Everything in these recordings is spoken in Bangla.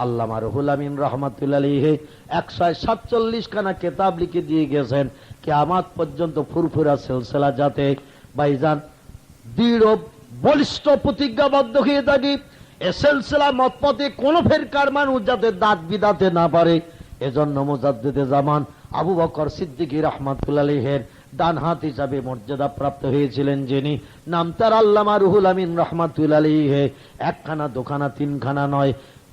আল্লামা রুহুল আমিন রাহমাতুল্লাহ আলাইহি 147 খানা কিতাব লিখে দিয়ে গেছেন কিয়ামত পর্যন্ত ফুরফুরা সিলসিলা যাতে ভাইজান দৃঢ় বলিষ্ঠ প্রতিজ্ঞাবদ্ধ হয়ে থাকি। এ সিলসিলা মতপথে কোন ফেরকার মানুষ যাতে দাঁত বিদাতে না পারে, এজন্য মুজাদ্দিদে জামান আবু বকর সিদ্দিকী রাহমাতুল্লাহ আলাইহির ডান হাত হিসাবে মর্যাদা প্রাপ্ত হয়েছিলেন যিনি, নাম তার আল্লামা রুহুল আমিন রাহমাতুল্লাহ আলাইহি। একখানা দুখানা তিনখানা নয়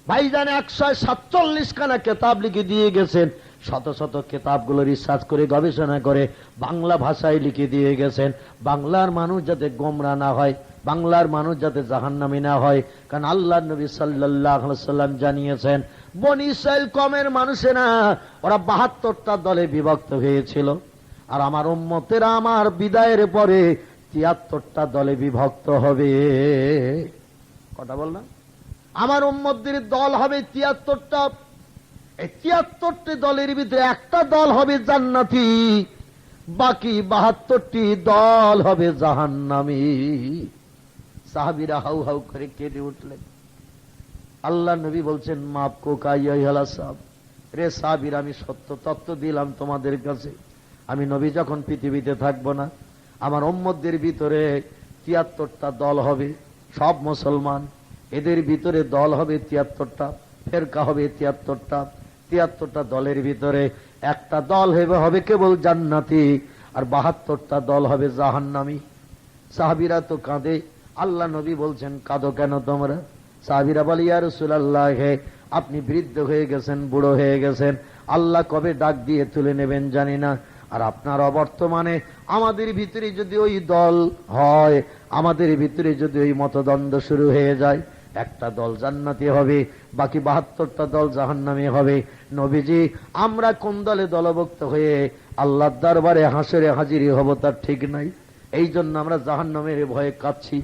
ভাইজান 147 খানা কিতাব লিখে দিয়ে গেছেন। শত শত কিতাবগুলো রিসার্চ করে গবেষণা করে বাংলা ভাষায় লিখে দিয়ে গেছেন, বাংলার মানুষ যাতে গোমরাহ না হয়, বাংলার মানুষ যাতে জাহান্নামী না হয়। কারণ আল্লাহর নবী সাল্লাল্লাহু আলাইহি ওয়াসাল্লাম জানিয়েছেন বনী ইসরাইল কওমের মানুষেরা ওরা 72টা দলে বিভক্ত হয়েছিল, আর আমার উম্মতেরা আমার বিদায়ের পরে 73টা দলে বিভক্ত হবে। কথা বললাম, আমার উম্মতদের দল হবে 73টা। এই 73টি দলের ভিতরে একটা দল হবে জান্নাতি, বাকি 72টি দল হবে জাহান্নামী। সাহাবীরা হাউ হাউ করে কেঁদে উঠলেন। আল্লাহ নবী বলছেন মাপ কো কাইয়ালা সাহেব, রে সাহাবীরা আমি সত্য তত্ত্ব দিলাম তোমাদের কাছে, আমি নবী যখন পৃথিবীতে থাকবো না আমার উম্মতদের ভিতরে 73টা দল হবে, সব মুসলমান, এদের ভিতরে দল হবে 73টা, ফেরকা হবে 73টা। 73টা দলের ভিতরে একটা দল হবে কেবল জান্নাতি, আর 72টা দল হবে জাহান্নামী। সাহাবীরা তো কাঁদে। আল্লাহ নবী বলছেন কাঁদো কেন তোমরা? সাহাবীরা বলে ইয়া রাসূলুল্লাহ, আপনি বৃদ্ধ হয়ে গেছেন, বুড়ো হয়ে গেছেন, আল্লাহ কবে ডাক দিয়ে তুলে নেবেন জানি না, আর আপনার অবর্তমানে আমাদের ভিতরে যদি ওই দল হয়, আমাদের ভিতরে যদি ওই মতদ্বন্দ্ব শুরু হয়ে যায়, একটা দল জান্নাতি হবে, বাকি 72টা দল জাহান্নামী হবে। নবীজি আমরা কোন দলে দলভুক্ত হয়ে আল্লাহর দরবারে হাসরে হাজিরি হব তার ঠিক নাই, এই জন্য আমরা জাহান্নামের ভয়ে কাঁদছি।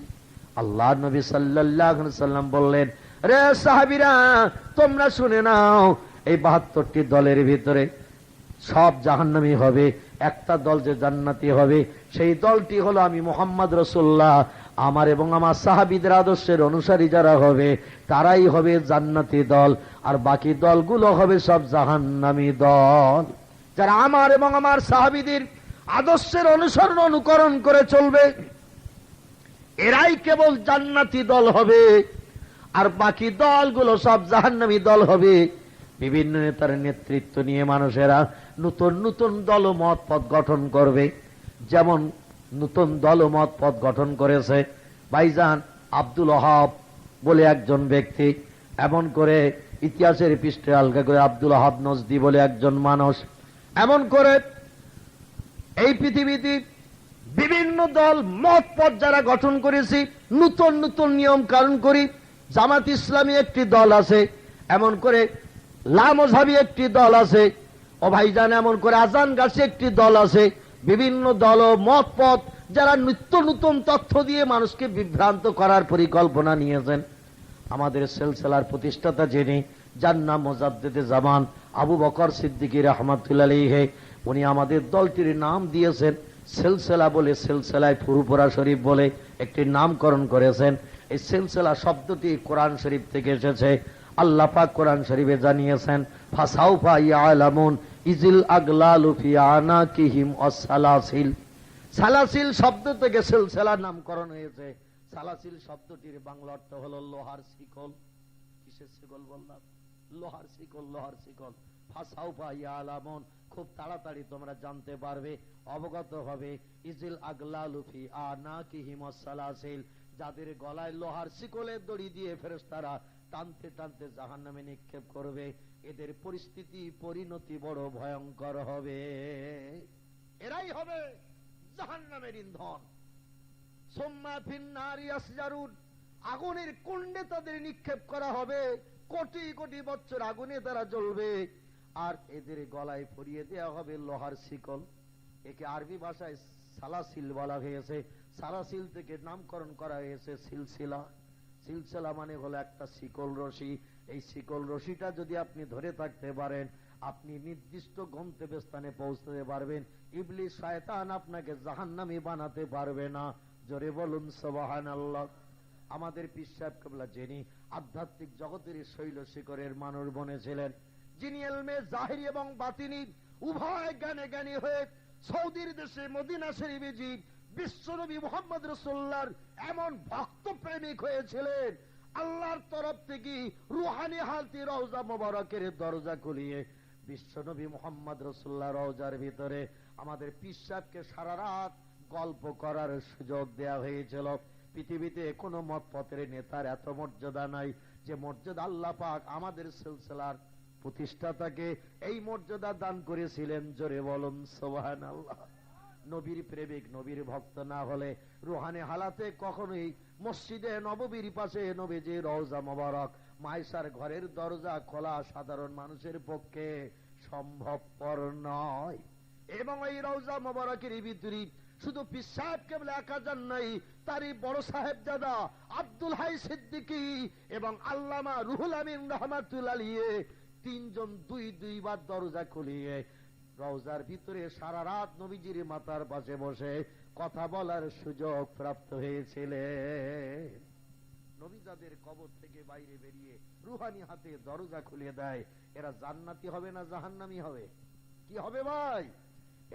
আল্লাহ নবী সাল্লাল্লাহু আলাইহি ওয়াসাল্লাম বললেন, রে সাহাবীরা তোমরা শুনে নাও, এই 72টি দলের ভিতরে সব জাহান্নামী হবে, একটা দল যে জান্নাতি হবে সেই দলটি হলো আমি মুহাম্মদ রাসূলুল্লাহ, আমার এবং আমার সাহাবীদের আদর্শের অনুসারী যারা হবে তারাই হবে জান্নাতি দল, আর বাকি দলগুলো হবে সব জাহান্নামী দল। যারা আমার এবং আমার সাহাবীদের আদর্শের অনুসরণ অনুকরণ করে চলবে এরাই কেবল জান্নাতি দল হবে, আর বাকি দলগুলো সব জাহান্নামী দল হবে। বিভিন্ন নেতার নেতৃত্ব নিয়ে মানুষেরা নতুন নতুন দল মত পথ গঠন করবে, যেমন নতুন দল মত পথ গঠন করেছে ভাইজান আব্দুল ওয়াহাব বলে একজন ব্যক্তি, এমন করে ইতিহাসের পৃষ্ঠে আলগা করে আব্দুল ওয়াহাব নজদি বলে একজন মানুষ, এমন করে এই পৃথিবীতে বিভিন্ন দল মত পথ যারা গঠন করেছি, নতুন নতুন নিয়ম কানুন করি। জামাত ইসলামী একটি দল আছে, এমন করে লামজহাবি একটি দল আছে, ও ভাইজান এমন করে আজান গাছে একটি দল আছে, বিভিন্ন দল ও মত পথ যারা নিত্য নতুন তথ্য দিয়ে মানুষকে বিভ্রান্ত করার পরিকল্পনা নিয়েছেন। আমাদের সিলসিলার প্রতিষ্ঠাতা যিনি, যার নাম মুজাদ্দিদে জামান আবু বকর সিদ্দিকী রাহমাতুল্লাহ আলাইহি, উনি আমাদের দলটির নাম দিয়েছেন সিলসিলা বলে, সিলসিলায় ফুরফুরা শরীফ বলে একটি নামকরণ করেছেন। এই সিলসিলা শব্দটি কোরআন শরীফ থেকে এসেছে। আল্লাহ পাক কোরআন শরীফে জানিয়েছেন ফাসাউফা ইয়ালামুন ইজিল আগলালু ফি আনাকিহিম ওয়াসসালাসিল। সালাসিল শব্দ থেকে সিলসিলার নামকরণ হয়েছে। সালাসিল শব্দটির বাংলা অর্থ হলো লোহার শিকল। কিসের শিকল বললাম? লোহার শিকল, লোহার শিকল। ফাসাউফা ইয়ালামুন, খুব তাড়াতাড়ি তোমরা জানতে পারবে, অবগত হবে। ইজিল আগলালু ফি আনাকিহিম ওয়াসসালাসিল, যাদের গলায় লোহার শিকলের দড়ি দিয়ে ফেরেশতারা টানতে টানতে জাহান্নামে নিক্ষেপ করবে, এদের পরিস্থিতি পরিণতি বড় ভয়ঙ্কর হবে। এরাই হবে জাহান্নামের ইন্ধন। সুম্মা ফিন নারি ইয়াসজারুন, আগুনের কুণ্ডে তাদের নিক্ষেপ করা হবে, কোটি কোটি বছর আগুনে তারা জ্বলবে, আর এদের গলায় পরিয়ে দেওয়া হবে লোহার শিকল। একে আরবি ভাষায় সালাসিল বলা হয়েছে। সালাসিল থেকে নামকরণ করা হয়েছে সিলসিলা। সিলসিলা মানে হলো একটা শিকল রশি। এই শিকল রশিটা যদি আপনি ধরে থাকতে পারেন, আপনি নির্দিষ্ট গন্তব্যস্থানে পৌঁছতে পারবেন। ইবলিস শয়তান আপনাকে জাহান্নামী বানাতে পারবে না। জোরে বলুন সুবহানাল্লাহ। আমাদের পীর সাহেব কিবলা যিনি আধ্যাত্মিক জগতের শৈল শিখরের মানুষ বনেছিলেন, যিনি এলমে জাহিরি এবং বাতিনি উভয় জ্ঞানে জ্ঞানী হয়ে সৌদির দেশে মদিনা শরীফে জি বিশ্বনবী মুহাম্মদ রাসূলুল্লাহর এমন ভক্ত প্রেমিক হয়েছিলেন, আল্লাহর তরফ থেকে রুহানি হালতি রওজা মোবারকের দরজা খুলিয়ে বিশ্বনবী মুহাম্মদ রাসূলুল্লাহর রওজার ভিতরে আমাদের পীর সাহেবকে সারা রাত গল্প করার সুযোগ দেয়া হয়েছিল। পৃথিবীতে কোনো মত পথের নেতার এত মর্যাদা নাই যে মর্যাদা আল্লাহ পাক আমাদের সিলসিলার প্রতিষ্ঠাতাকে এই মর্যাদা দান করেছিলেন। জোরে বলুন সুবহানাল্লাহ। নবীর প্রেমিক, নবীর ভক্ত না হলে রুহানি হালাতে কখনোই মসজিদে নববীর পাশে নবীজির রওজা মোবারক মায়েশার ঘরের দরজা খোলা সাধারণ মানুষের পক্ষে সম্ভবপর নয়। এবং এই রওজা মোবারকের ভিতরে শুধু পীর সাহেব কেবল একা যান নাই, তারই বড় সাহেবজাদা আব্দুল হাই সিদ্দিকী এবং আল্লামা রুহুল আমিন রাহমাতুল্লাহ আলাইহি তিনজন দুইবার দরজা খুলিয়ে রওজার ভিতরে সারা রাত নবীজির মাথার পাশে বসে কথা বলার সুযোগ প্রাপ্ত হয়েছিলেন। নবী যাদের কবর থেকে বাইরে বেরিয়ে রুহানি হাতে দরজা খুলে দেয়, এরা জান্নাতি হবে না জাহান্নামী হবে? কি হবে ভাই?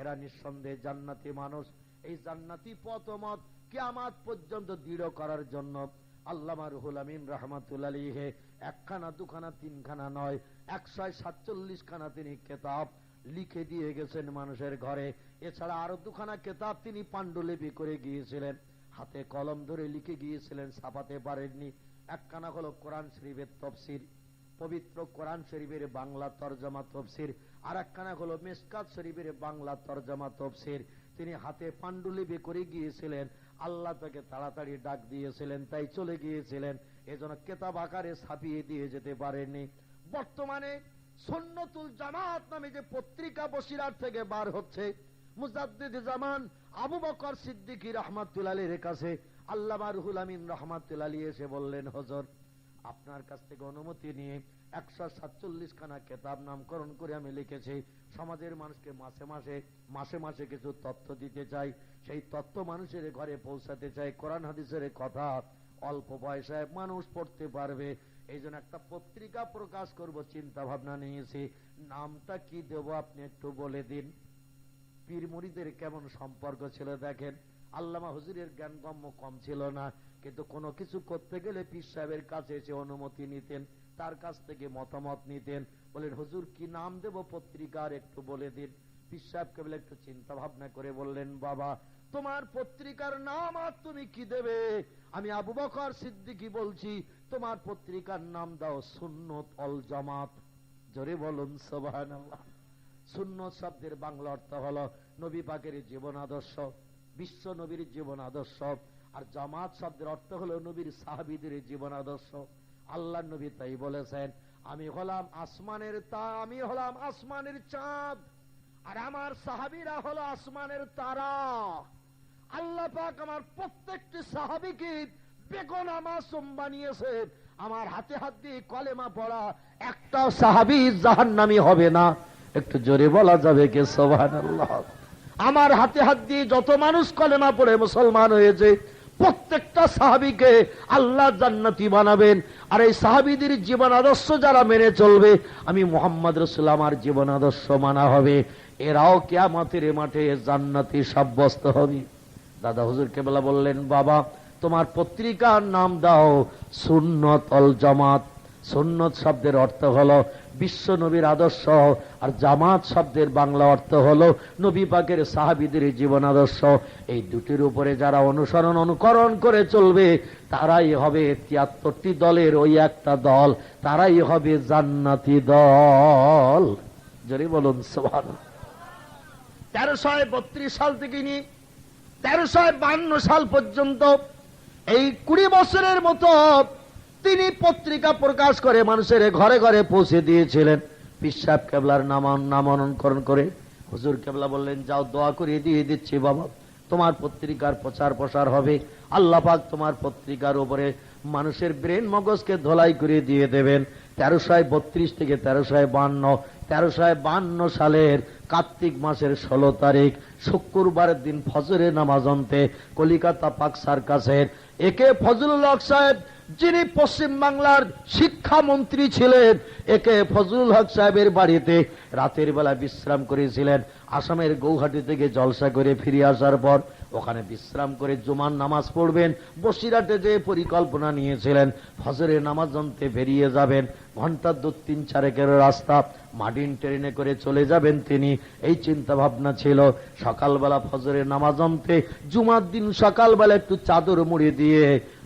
এরা নিঃসন্দেহে জান্নাতি মানুষ। এই জান্নাতি পথমত কিয়ামত পর্যন্ত দৃঢ় করার জন্য আল্লামা রুহুল আমিন রাহমাতুল্লাহ আলাইহি একখানা দুখানা তিনখানা নয় 147 খানা তিনি কিতাব লিখে দিয়ে গেছেন মানুষের ঘরে। এছাড়া আরো দুখানা কিতাব তিনি পাণ্ডুলিপি করে গিয়েছিলেন, হাতে কলম ধরে লিখে গিয়েছিলেন, ছাপাতে পারেননি। একখানা হলো কোরআন শরীফের তফসির, পবিত্র কোরআন শরীফের বাংলা তরজমা তফসির, আর একখানা হলো মিশকাত শরীফের বাংলা তরজমা তফসির। তিনি হাতে পাণ্ডুলিপি করে গিয়েছিলেন। আল্লাহ তাকে তাড়াতাড়ি ডাক দিয়েছিলেন, তাই চলে গিয়েছিলেন, এজন্য কিতাব আকারে ছাপিয়ে দিয়ে যেতে পারেননি। বর্তমানে সুন্নতুল জামাত নামে যে পত্রিকা বসিরার থেকে বার হচ্ছে, মুজাদ্দিদ জামান আবু বকর সিদ্দিকী রাহমাতুল্লাহ আলাইহির কাছে আল্লামা রুহুল আমিন রাহমাতুল্লাহ আলাইহি এসে বললেন, হুজুর আপনার কাছ থেকে অনুমতি নিয়ে 147 খানা কিতাব নামকরণ করে আমি লিখেছি। সমাজের মানুষকে মাসে মাসে কিছু তথ্য দিতে চাই, সেই তথ্য মানুষের ঘরে পৌঁছাতে চাই। কোরআন হাদিসের কথা অল্প পয়সায় মানুষ পড়তে পারবে, এই জন্য একটা পত্রিকা প্রকাশ করব চিন্তা ভাবনা নিয়েছি। নামটা কি দেব আপনি একটু বলে দিন। পীর মুরিদের কেমন সম্পর্ক ছিল দেখেন। আল্লামা হুজুরের জ্ঞানগম্য কম ছিল না, কিন্তু কোনো কিছু করতে গেলে পীর সাহেবের কাছে এসে অনুমতি নিতেন, তার কাছ থেকে মতামত নিতেন। বলেন হুজুর কি নাম দেব পত্রিকার একটু বলে দিন। পীর সাহেব কেবল একটু চিন্তা ভাবনা করে বললেন, বাবা তোমার পত্রিকার নাম আর তুমি কি দেবে? আমি আবু বকর সিদ্দিকী বলছি, তোমার পত্রিকার নাম দাও সুন্নত অল জামাত। জোরে বলুন সুবহানাল্লাহ। সুন্নত শব্দের বাংলা অর্থ হলো নবী পাকের জীবন আদর্শ, বিশ্ব নবীর জীবন আদর্শ। আর জামাত শব্দের অর্থ হলো নবীর সাহাবীদের জীবন আদর্শ। আল্লাহ নবী তাই বলেছেন, আমি হলাম আসমানের চাঁদ, আর আমার সাহাবীরা হলো আসমানের তারা। আল্লাহ পাক আমার প্রত্যেকটি সাহাবীকে বেগুনা মাসুম বানিয়েছেন। আমার হাতে হাত দিয়ে কলেমা পড়া একটাও সাহাবী জাহান্নামী হবে না। একটু জোরে বলা যাবে কি সুবহানাল্লাহ? আমার হাতে হাত দিয়ে যত মানুষ কলেমা পড়ে মুসলমান হয়েছে, প্রত্যেকটা সাহাবীকে আল্লাহ জান্নাতি বানাবেন। আর এই সাহাবীদের জীবন আদর্শ যারা মেনে চলবে, আমি মুহাম্মদ রাসূল আমার জীবন আদর্শ মানা হবে, এরাও কিয়ামতের মাঠে জান্নাতি সাব্যস্ত হবে। দাদা হুজুর কেবলা বললেন, বাবা তোমার পত্রিকার নাম দাও সুন্নত অল জামাত। সুন্নত শব্দের অর্থ হলো বিশ্ব নবীর আদর্শ, আর জামাত শব্দের বাংলা অর্থ হলো নবী পাকের সাহাবীদের জীবন আদর্শ। এই দুটির উপরে যারা অনুকরণ করে চলবে, তারাই হবে 73টি দলের ওই একটা দল, তারাই হবে জান্নাতি দল। জোরে বলুন সুবহানাল্লাহ। 1332 সাল থেকে নিয়ে 1352 সাল পর্যন্ত এই 20 বছরের মতো তিনি পত্রিকা প্রকাশ করে মানুষের ঘরে ঘরে পৌঁছে দিয়েছিলেন। পীর সাহেব কেবলার নামকরণ করে হুজুর কেবলা বললেন, যাও দোয়া করিয়ে দিয়ে দিচ্ছি বাবা, তোমার পত্রিকার প্রচার প্রসার হবে। আল্লাহ পাক তোমার পত্রিকার উপরে মানুষের ব্রেন মগজকে ধোলাই করে দিয়ে দেবেন। 1332 থেকে 1352 সালের কার্তিক মাসের 16 তারিখ শুক্রবারের দিন ফজরের নামাজ অন্তে কলিকাতা পাক সার্কাসের একে ফজলুল হক সাহেব যিনি পশ্চিম বাংলার শিক্ষামন্ত্রী ছিলেন, একে ফজলুল হক সাহেবের বাড়িতে রাতের বেলা বিশ্রাম করেছিলেন। আসামের গৌহাটি থেকে জলসা করে ফিরে আসার পর ওখানে বিশ্রাম করে জুমার নামাজ পড়বেন। বসিরহাটে যে পরিকল্পনা নিয়েছিলেন ফজরের নামাজ আনতে বেরিয়ে যাবেন, ঘন্টার 2-3-4 রাস্তা মাডিন ট্রেনে করে চলে যাবেন তিনি। এই চিন্তা ভাবনা ছিল। সকালবেলা ফজরের নামাজ আনতে জুমার দিন সকালবেলা একটু চাদর মুড়ি দিয়ে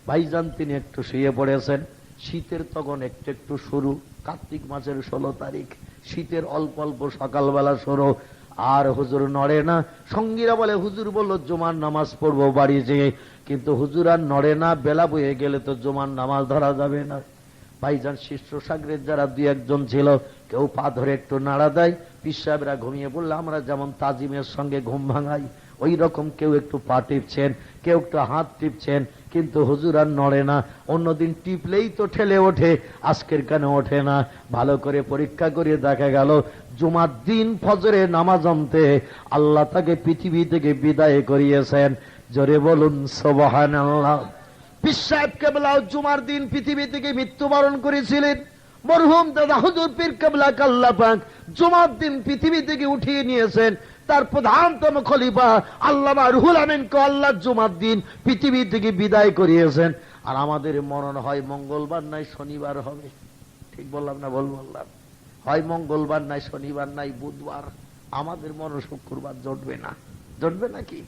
ভাইজান তিনি একটু শুয়ে পড়েছেন। শীতের তখন একটু একটু শুরু, কার্তিক মাসের 16 তারিখ, শীতের অল্প অল্প সকালবেলা শুরু। আর হুজুর নড়ে না। সঙ্গীরা বলে হুজুর বলল জুমার নামাজ পড়বো বাড়ি যেয়ে, কিন্তু হুজুর আর নড়ে না। বেলা বয়ে গেলে তো জুমার নামাজ ধরা যাবে না। ভাইজান শিষ্য সাগরের যারা 2-1 ছিল কেউ পা ধরে একটু নাড়া দেয়। পীর সাহেবরা ঘুমিয়ে পড়লে আমরা যেমন তাজিমের সঙ্গে ঘুম ভাঙাই, ওই রকম কেউ একটু পা টিপছেন, কেউ একটু হাত টিপছেন, কিন্তু হুজুর আর নড়ে না। অন্যদিন টিপলেই তো ঠেলে ওঠে, আজকের কেন ওঠে না? ভালো করে পরীক্ষা করে দেখা গেল জুমার দিন ফজরে নামাজ আনতে আল্লাহ তাকে পৃথিবী থেকে বিদায় করিয়েছেন। জোরে বলুন সুবহানাল্লাহ। পীর সাহেব কেবলা জুমার দিন পৃথিবী থেকে মৃত্যুবরণ করেছিলেন। মরহুম দাদা হুজুর পীর কেবলা আল্লাহ পাক জুমার দিন পৃথিবী থেকে উঠিয়ে নিয়েছেন। তার প্রধানতম খলিফা আল্লামা রুহুল আমিনকে আল্লাহ জুমার দিন পৃথিবী থেকে বিদায় করিয়েছেন। আর আমাদের মরণ হয় মঙ্গলবার নাই শনিবার হবে। ঠিক বললাম না? বললাম হয় মঙ্গলবার নাই শনিবার নাই বুধবার। আমাদের মরণ শুক্রবার জটবে না। জটবে নাকি?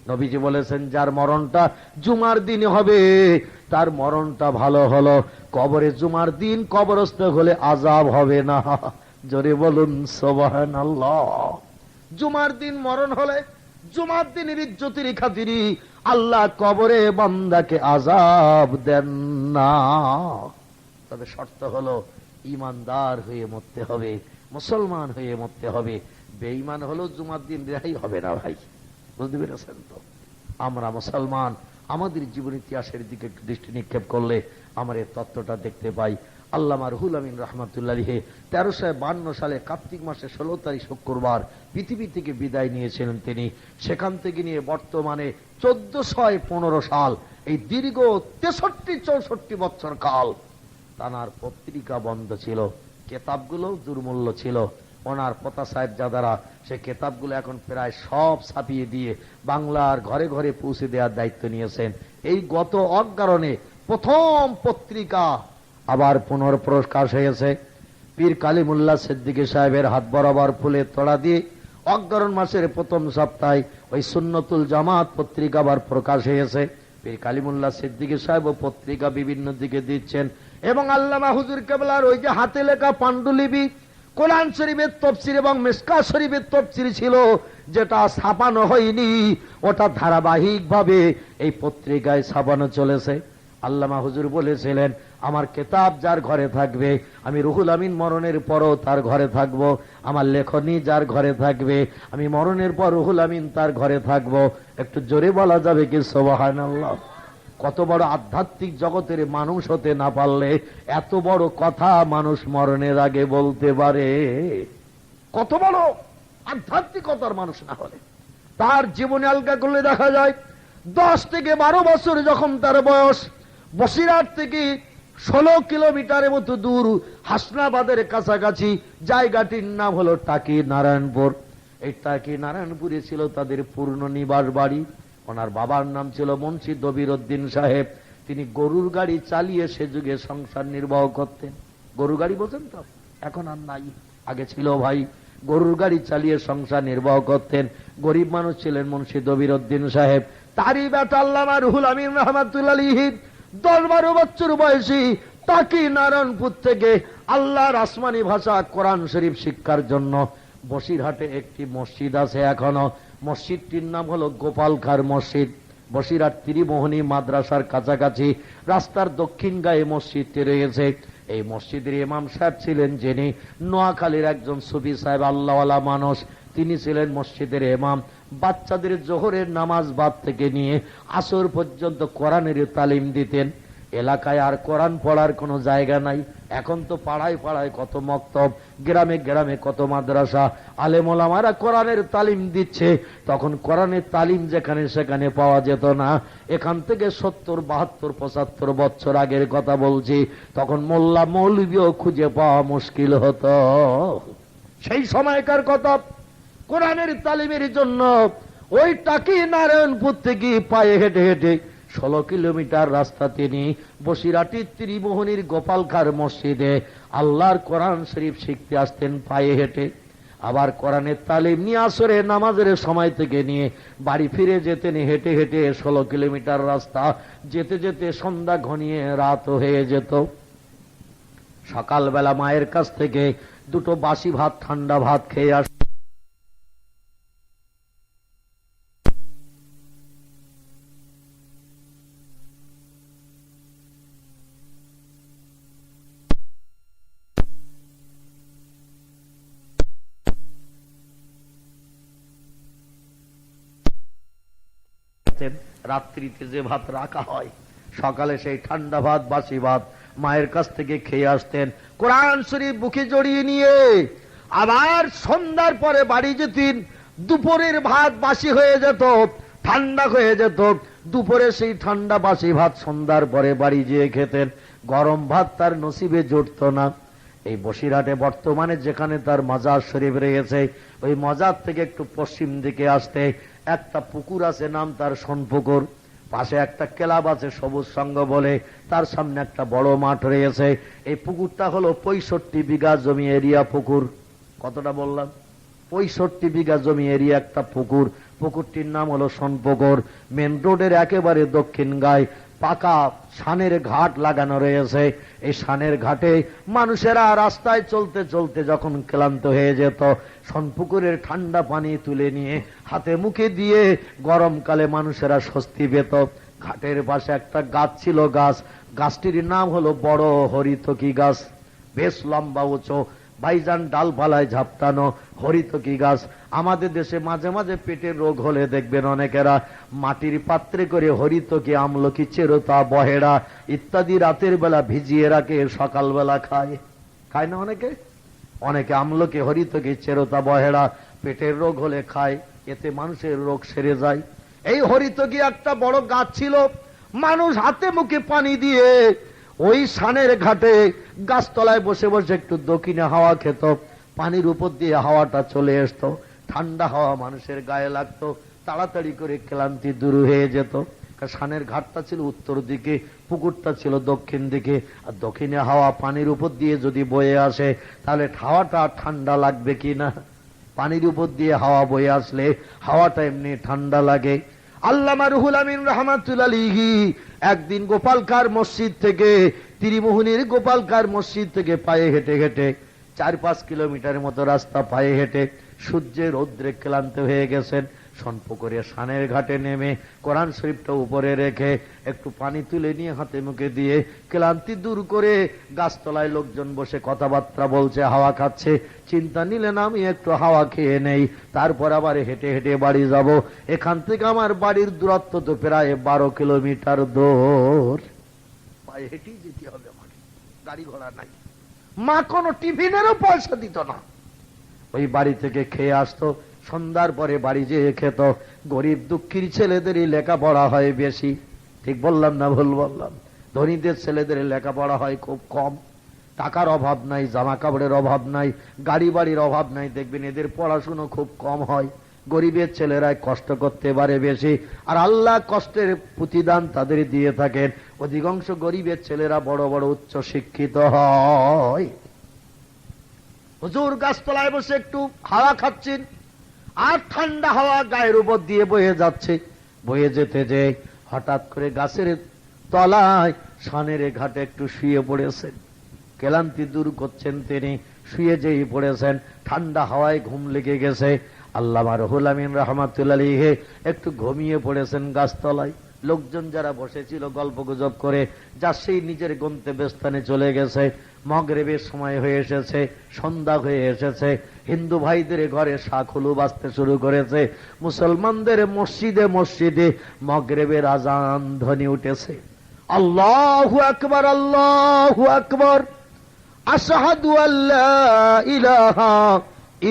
নবীজি বলেছেন যার মরণটা জুমার দিন হবে তার মরণটা ভালো হলো। কবরে জুমার দিন কবরস্থ হলে আযাব হবে না। জোরে বলুন সুবহানাল্লাহ। জুমার দিন মরণ হলে জুমার দিনের ইজ্জতের খাতিরে আল্লাহ কবরে বান্দাকে আযাব দেন না। তবে শর্ত হলো ইমানদার হয়ে মরতে হবে, মুসলমান হয়ে মরতে হবে। বেঈমান হলো জুমার দিন রেহাই হবে না। ভাই বুঝতে পেরেছেন তো? আমরা মুসলমান, আমাদের জীবন ইতিহাসের দিকে একটু দৃষ্টি নিক্ষেপ করলে আমরা এই তত্ত্বটা দেখতে পাই। আল্লামা রুহুল আমিন রাহমাতুল্লাহ আলাইহি 1352 সালে কার্তিক মাসের 16 তারিখ শুক্রবার পৃথিবী থেকে বিদায় নিয়েছিলেন তিনি। সেখান থেকে নিয়ে বর্তমানে 1415 সাল, এই দীর্ঘ 63-64 বছর কাল তানার পত্রিকা বন্ধ ছিল, কেতাবগুলো দুর্মূল্য ছিল। ওনার পোতা সাহেব যাদারা সে কেতাবগুলো এখন প্রায় সব ছাপিয়ে দিয়ে বাংলার ঘরে ঘরে পৌঁছে দেওয়ার দায়িত্ব নিয়েছেন। এই গত অজ্ঞারণে প্রথম পত্রিকা আবার পুনঃপ্রকাশ হয়েছে। পীর কালিমুল্লাহ সিদ্দিকী সাহেবের হাত বরাবর ফুলের তোড়া দিয়ে অজ্ঞারণ মাসের প্রথম সপ্তাহে ওই সুন্নতুল জামাত পত্রিকা আবার প্রকাশ হয়েছে। পীর কালিমুল্লাহ সিদ্দিকী সাহেব পত্রিকা বিভিন্ন দিকে দিচ্ছেন। এবং আল্লামা হুজুর কেবলার ওই যে হাতে লেখা পাণ্ডুলিপি কোরআন শরীফের তফসির এবং মিশকাত শরীফের তফসির ছিল, যেটা ছাপানো হয়নি, ওটা ধারাবাহিক ভাবে এই পত্রিকায় ছাপানো চলেছে। আল্লামা হুজুর বলেছিলেন আমার কেতাব যার ঘরে থাকবে, আমি রুহুল আমিন মরণের পরও তার ঘরে থাকব। আমার লেখনী যার ঘরে থাকবে, আমি মরণের পর রুহুল আমিন তার ঘরে থাকব। একটু জোরে বলা যাবে কি সুবহানাল্লাহ? কত বড় আধ্যাত্মিক জগতের মানুষ হতে না পারলে এত বড় কথা মানুষ মরণের আগে বলতে পারে? কত বড় আধ্যাত্মিকতার মানুষ না হলে তার জীবনে আলগা করলে দেখা যায় 10 থেকে 12 বছর যখন তার বয়স, বসিরহাট থেকে 16 কিলোমিটারের মতো দূর হাসনাবাদের কাছাকাছি জায়গাটির নাম হলো টাকি নারায়ণপুর। এই টাকি নারায়ণপুরে ছিল তাদের পূর্ণ নিবাস বাড়ি। ওনার বাবার নাম ছিল মুন্সি দবিরউদ্দিন সাহেব। তিনি গরুর গাড়ি চালিয়ে সে যুগে সংসার নির্বাহ করতেন। গরুর গাড়ি বোঝেন তো? এখন আর নাই, আগে ছিল ভাই। গরুর গাড়ি চালিয়ে সংসার নির্বাহ করতেন। গরিব মানুষ ছিলেন মুন্সি দবিরউদ্দিন সাহেব। তারই বেটা আল্লামা রুহুল আমিন রাহমাতুল্লাহ আলাইহি 10-12 বছর বয়সী টাকি নারায়ণপুর থেকে আল্লাহর আসমানি ভাষা কোরআন শরীফ শিক্ষার জন্য বসিরহাটে একটি মসজিদ আছে এখনো। মসজিদটির নাম হলো গোপাল খাঁর মসজিদ। বসিরহাট ত্রিমোহনী মাদ্রাসার কাছাকাছি রাস্তার দক্ষিণ গায়ে মসজিদটি রয়েছে। এই মসজিদের ইমাম সাহেব ছিলেন যিনি নোয়াখালীর একজন সুফি সাহেব, আল্লাহওয়ালা মানুষ। তিনি ছিলেন মসজিদের ইমাম। বাচ্চাদের জোহরের নামাজ বাদ থেকে নিয়ে আসর পর্যন্ত কোরআনের তালিম দিতেন। এলাকায় আর কোরআন পড়ার কোনো জায়গা নাই। এখন তো পাড়ায় পাড়ায় কত মক্তব, গ্রামে গ্রামে কত মাদ্রাসা, আলেম ওলামারা কোরআনের তালিম দিচ্ছে। তখন কোরআনের তালিম যেখানে সেখানে পাওয়া যেত না। এখান থেকে 70, 72, 75 বছর আগের কথা বলছি। তখন মোল্লা মৌলভীও খুঁজে পাওয়া মুশকিল হতো। সেই সময়কার কথা। কোরআনের তালিমের জন্য ওই টাকি নারায়ণপুর থেকে পায়ে হেঁটে হেঁটে 16 কিলোমিটার রাস্তা তিনি বসিরহাটি ত্রিমোহনীর গোপালখার মসজিদে আল্লাহর কোরআন শরীফ শিখতে আসতেন পায়ে হেঁটে। আবার কোরআনের তালিম নিয়ে আসরে নামাজের সময় থেকে নিয়ে বাড়ি ফিরে যেতেন হেঁটে হেঁটে 16 কিলোমিটার রাস্তা। যেতে যেতে সন্ধ্যা ঘনিয়ে রাত হয়ে যেত। সকালবেলা মায়ের কাছ থেকে 2টো বাসি ভাত, ঠান্ডা ভাত খেয়ে আস রাত্রিতে যে ভাত রাখা হয়, সকালে সেই ঠান্ডা ভাত, বাসি ভাত মায়ের কাছ থেকে খেয়ে আসতেন কোরআন শরীফ বুকে জড়িয়ে নিয়ে। আবার সন্ধ্যার পরে বাড়ি যেতেন। দুপুরের ভাত বাসি হয়ে যেত, ঠান্ডা হয়ে যেত। দুপুরে সেই ঠান্ডা বাসি ভাত সন্ধ্যার পরে বাড়ি যেয়ে খেতেন। গরম ভাত তার নসিবে জুটত না। এই বসিরহাটে বর্তমানে যেখানে তার মাজার শরীফ রয়েছে, ওই মাজার থেকে একটু পশ্চিম দিকে আসতে একটা পুকুর আছে, নাম তার সোনপুকুর। পাশে একটা ক্লাব আছে সবুজ সংঘ বলে, তার সামনে একটা বড় মাঠ রয়েছে। এই পুকুরটা হলো 65 বিঘা জমি এরিয়া পুকুর। কতটা বললাম? 65 বিঘা জমি এরিয়া একটা পুকুর। পুকুরটির নাম হলো সোনপুকুর। মেন রোডের একেবারে দক্ষিণ গায়ে পাকা সানের ঘাট লাগানো রয়েছে। এই সানের ঘাটে মানুষেরা রাস্তায় চলতে চলতে যখন ক্লান্ত হয়ে যেত, সোনপুকুরের ঠান্ডা পানি তুলে নিয়ে হাতে মুখে দিয়ে গরমকালে মানুষেরা স্বস্তি পেত। ঘাটের পাশে একটা গাছ ছিল, গাছটির নাম হলো বড় হরিতকি গাছ। বেশ লম্বা উঁচু, ভাইজান ডালপালায় ঝাপটানো হরিতকি গাছ। আমাদের দেশে মাঝে মাঝে পেটের রোগ হলে দেখবেন অনেকেরা মাটির পাত্রে করে হরিতকি, আমলকি, চেরোতা, বহেড়া ইত্যাদি রাতের বেলা ভিজিয়ে রাখে, সকালবেলা খায়। খায় না অনেকে? অনেকে আমলকি, হরিতকি, চেরোতা, বহেড়া পেটের রোগ হলে খায়, এতে মানুষের রোগ সেরে যায়। এই হরিতকি একটা বড় গাছ ছিল। মানুষ হাতে মুখে পানি দিয়ে ওই সানের ঘাটে গাছতলায় বসে বসে একটু দক্ষিণে হাওয়া খেত। পানির উপর দিয়ে হাওয়াটা চলে আসতো, ঠান্ডা হাওয়া মানুষের গায়ে লাগতো, তাড়াতাড়ি করে ক্লান্তি দূর হয়ে যেত। সানের ঘাটটা ছিল উত্তর দিকে, পুকুরটা ছিল দক্ষিণ দিকে। আর দক্ষিণে হাওয়া পানির উপর দিয়ে যদি বয়ে আসে, তাহলে হাওয়াটা ঠান্ডা লাগবে কিনা? পানির উপর দিয়ে হাওয়া বয়ে আসলে হাওয়াটা এমনি ঠান্ডা লাগে। আল্লামা রুহুল আমিন রাহমাতুল্লাহ আলাইহি একদিন গোপালকার মসজিদ থেকে, ত্রিমোহনীর গোপালকার মসজিদ থেকে পায়ে হেঁটে হেঁটে 4-5 কিলোমিটার মতো রাস্তা পায়ে হেঁটে সূর্যের রৌদ্রে ক্লান্ত হয়ে গেছেন। সোনপুকুরে সানের ঘাটে নেমে কোরআন শরীফটা উপরে রেখে একটু পানি তুলে নিয়ে হাতে মুখে দিয়ে ক্লান্তি দূর করে গাছতলায় লোকজন বসে কথাবার্তা বলছে, হাওয়া খাচ্ছে। চিন্তা নিলেন আমি একটু হাওয়া খেয়ে নেই, তারপর আবার হেঁটে হেঁটে বাড়ি যাব। এখান থেকে আমার বাড়ির দূরত্ব তো প্রায় 12 কিলোমিটার দূর। পায়ে হেঁটেই যেতে হবে আমার, গাড়ি ঘোড়া নাই। মা কোনো টিফিনেরও পয়সা দিত না, ওই বাড়ি থেকে খেয়ে আসতো। সন্ধ্যার পরে বাড়ি যেয়ে খেত। গরিব দুঃখীর ছেলেদেরই লেখাপড়া হয় বেশি। ঠিক বললাম না ভুল বললাম? ধনীদের ছেলেদের লেখাপড়া হয় খুব কম। টাকার অভাব নাই, জামা কাপড়ের অভাব নাই, গাড়ি বাড়ির অভাব নাই, দেখবেন এদের পড়াশুনো খুব কম হয়। গরিবের ছেলেরাই কষ্ট করতে পারে বেশি, আর আল্লাহ কষ্টের প্রতিদান তাদের দিয়ে থাকেন। অধিকাংশ গরিবের ছেলেরা বড় বড় উচ্চ শিক্ষিত হয়। হুজুর গাছতলায় বসে একটু হাওয়া খাচ্ছেন, আর ঠান্ডা হাওয়া গায়ের উপর দিয়ে বয়ে যাচ্ছে। বয়ে যেতে যে হঠাৎ করে গাছের তলায় সানের ঘাটে একটু শুয়ে পড়েছেন। ক্লান্তি দূর করছেন তিনি, শুয়ে যেই পড়েছেন, ঠান্ডা হাওয়ায় ঘুম লেগে গেছে। আল্লামা রুহুল আমিন রাহমাতুল্লাহ আলাইহি একটু ঘুমিয়ে পড়েছেন গাছতলায়। লোকজন যারা বসেছিল গল্প গুজব করে, যার সেই নিজের গন্তব্যস্থানে চলে গেছে। মাগরিবের সময় হয়ে এসেছে, সন্ধ্যা হয়ে এসেছে। হিন্দু ভাইদের ঘরে শাখুলু বাজতে শুরু করেছে। মুসলমানদের মসজিদে মসজিদে মাগরিবের আজান ধ্বনি উঠেছে। আল্লাহু আকবার, আল্লাহু আকবার, আশহাদু আল্লা ইলাহা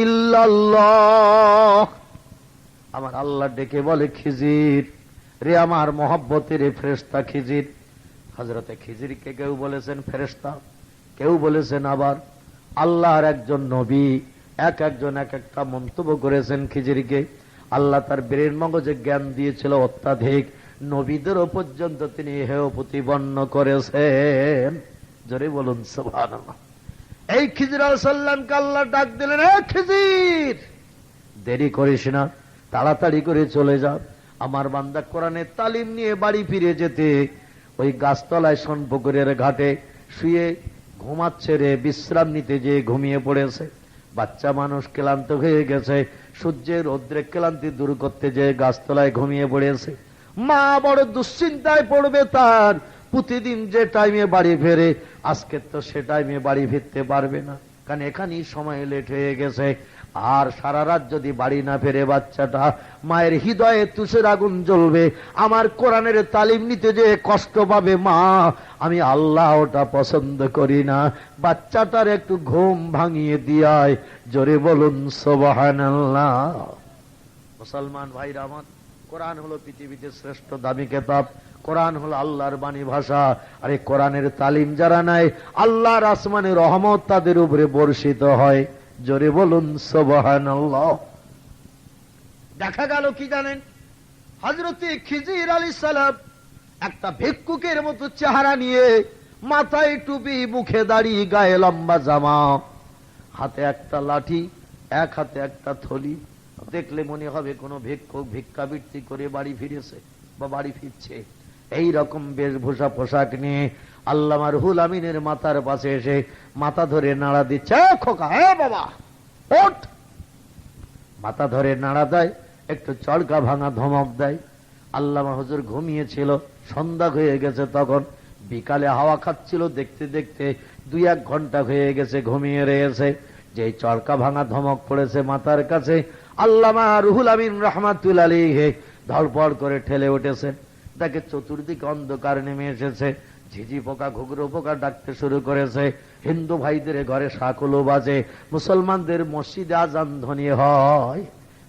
ইল্লাল্লাহ। আমার আল্লাহ ডেকে বলে, খিজির রে, আমার মহব্বতের ফেরেশতা খিজির। হযরতে খিজিরকে কেউ বলেছেন ফেরেশতা, কেউ বলেছেন আবার আল্লাহর একজন নবী। একজন এক একটা মন্তব্য করেছেন খিজিরকে। আল্লাহ তার ব্রেন মগজে জ্ঞান দিয়েছিল অত্যাধিক, নবীদেরও পর্যন্ত তিনি হেয় প্রতিপন্ন করেছেন। জোরে বলুন সুবহানাল্লাহ। এই খিজির আলাইহিস সালামকে আল্লাহ ডাক দিলেন, এ খিজির, দেরি করিস না, তাড়াতাড়ি করে চলে যা। আমার বান্দা কোরআনের তালিম নিয়ে বাড়ি ফিরে যেতে ওই গাছতলায় সোনপুকুরের ঘাটে শুয়ে ঘুমাচ্ছে রে, বিশ্রাম নিতে যেয়ে ঘুমিয়ে পড়েছে। বাচ্চা মানুষ ক্লান্ত হয়ে গেছে, সূর্যের রৌদ্রে ক্লান্তি দূর করতে যেয়ে গাছতলায় ঘুমিয়ে পড়েছে। মা বড় দুশ্চিন্তায় পড়বে তার, প্রতিদিন যে টাইমে বাড়ি ফেরে আজকে তো সে টাইমে বাড়ি ফিরতে পারবে না, কারণ এখানেই সময় লেট হয়ে গেছে। আর সারা রাত যদি বাড়ি না ফেরে বাচ্চাটা, মায়ের হৃদয়ে তুষের আগুন জ্বলবে। আমার কোরআনের তালিম নিতে যে কষ্ট পাবে মা, আমি আল্লাহ ওটা পছন্দ করি না। বাচ্চাটার একটু ঘুম ভাঙিয়ে দিয়ায়। জোরে বলুন সুবহানাল্লাহ। মুসলমান ভাইরা আমার, কোরআন হলো পৃথিবীতে শ্রেষ্ঠ দামি কিতাব। কোরআন হলো আল্লাহর বাণী ভাষা। আর এই কোরআনের তালিম যারা নেয়, আল্লাহর আসমানে রহমত তাদের উপরে বর্ষিত হয়। জোরে বলুন সুবহানাল্লাহ। দেখা গেল কি জানেন, হযরতে খিজির আলাইহিস সালাম একটা ভিক্ষুকের মতো চেহারা নিয়ে, মাথায় টুপি, মুখে দাড়ি, গায়ে লম্বা জামা, হাতে একটা লাঠি, এক হাতে একটা থলি। দেখলে মনে হবে কোনো ভিক্ষুক ভিক্ষাবৃত্তি করে বাড়ি ফিরেছে বা বাড়ি ফিরছে। এই রকম বেশভূষা পোশাক নিয়ে আল্লামা রুহুল আমিনের মাথার পাশে এসে মাথা ধরে নাড়া দিচ্ছে, খোকা, হে বাবা ওঠ। মাথা ধরে নাড়া দেয়, একটু চড়কা ভাঙা ধমক দেয়। আল্লামা হুজুর ঘুমিয়েছিল, সন্ধ্যা হয়ে গেছে তখন, বিকালে হাওয়া খাচ্ছিল। দেখতে দেখতে 2-1 ঘন্টা হয়ে গেছে, ঘুমিয়ে রয়েছে। যে চড়কা ভাঙা ধমক পড়েছে মাথার কাছে, আল্লামা রুহুল আমিন রাহমাতুল্লাহ আলাইহি ধড়পড় করে ঠেলে উঠেছেন। তাকে চতুর্দিকে অন্ধকার নেমে এসেছে। ঝিঝি পোকা, ঘুঘরু পোকা ডাকতে শুরু করেছে। হিন্দু ভাইদের ঘরে শাকুলো বাজে, মুসলমানদের মসজিদে আজান ধ্বনি হয়।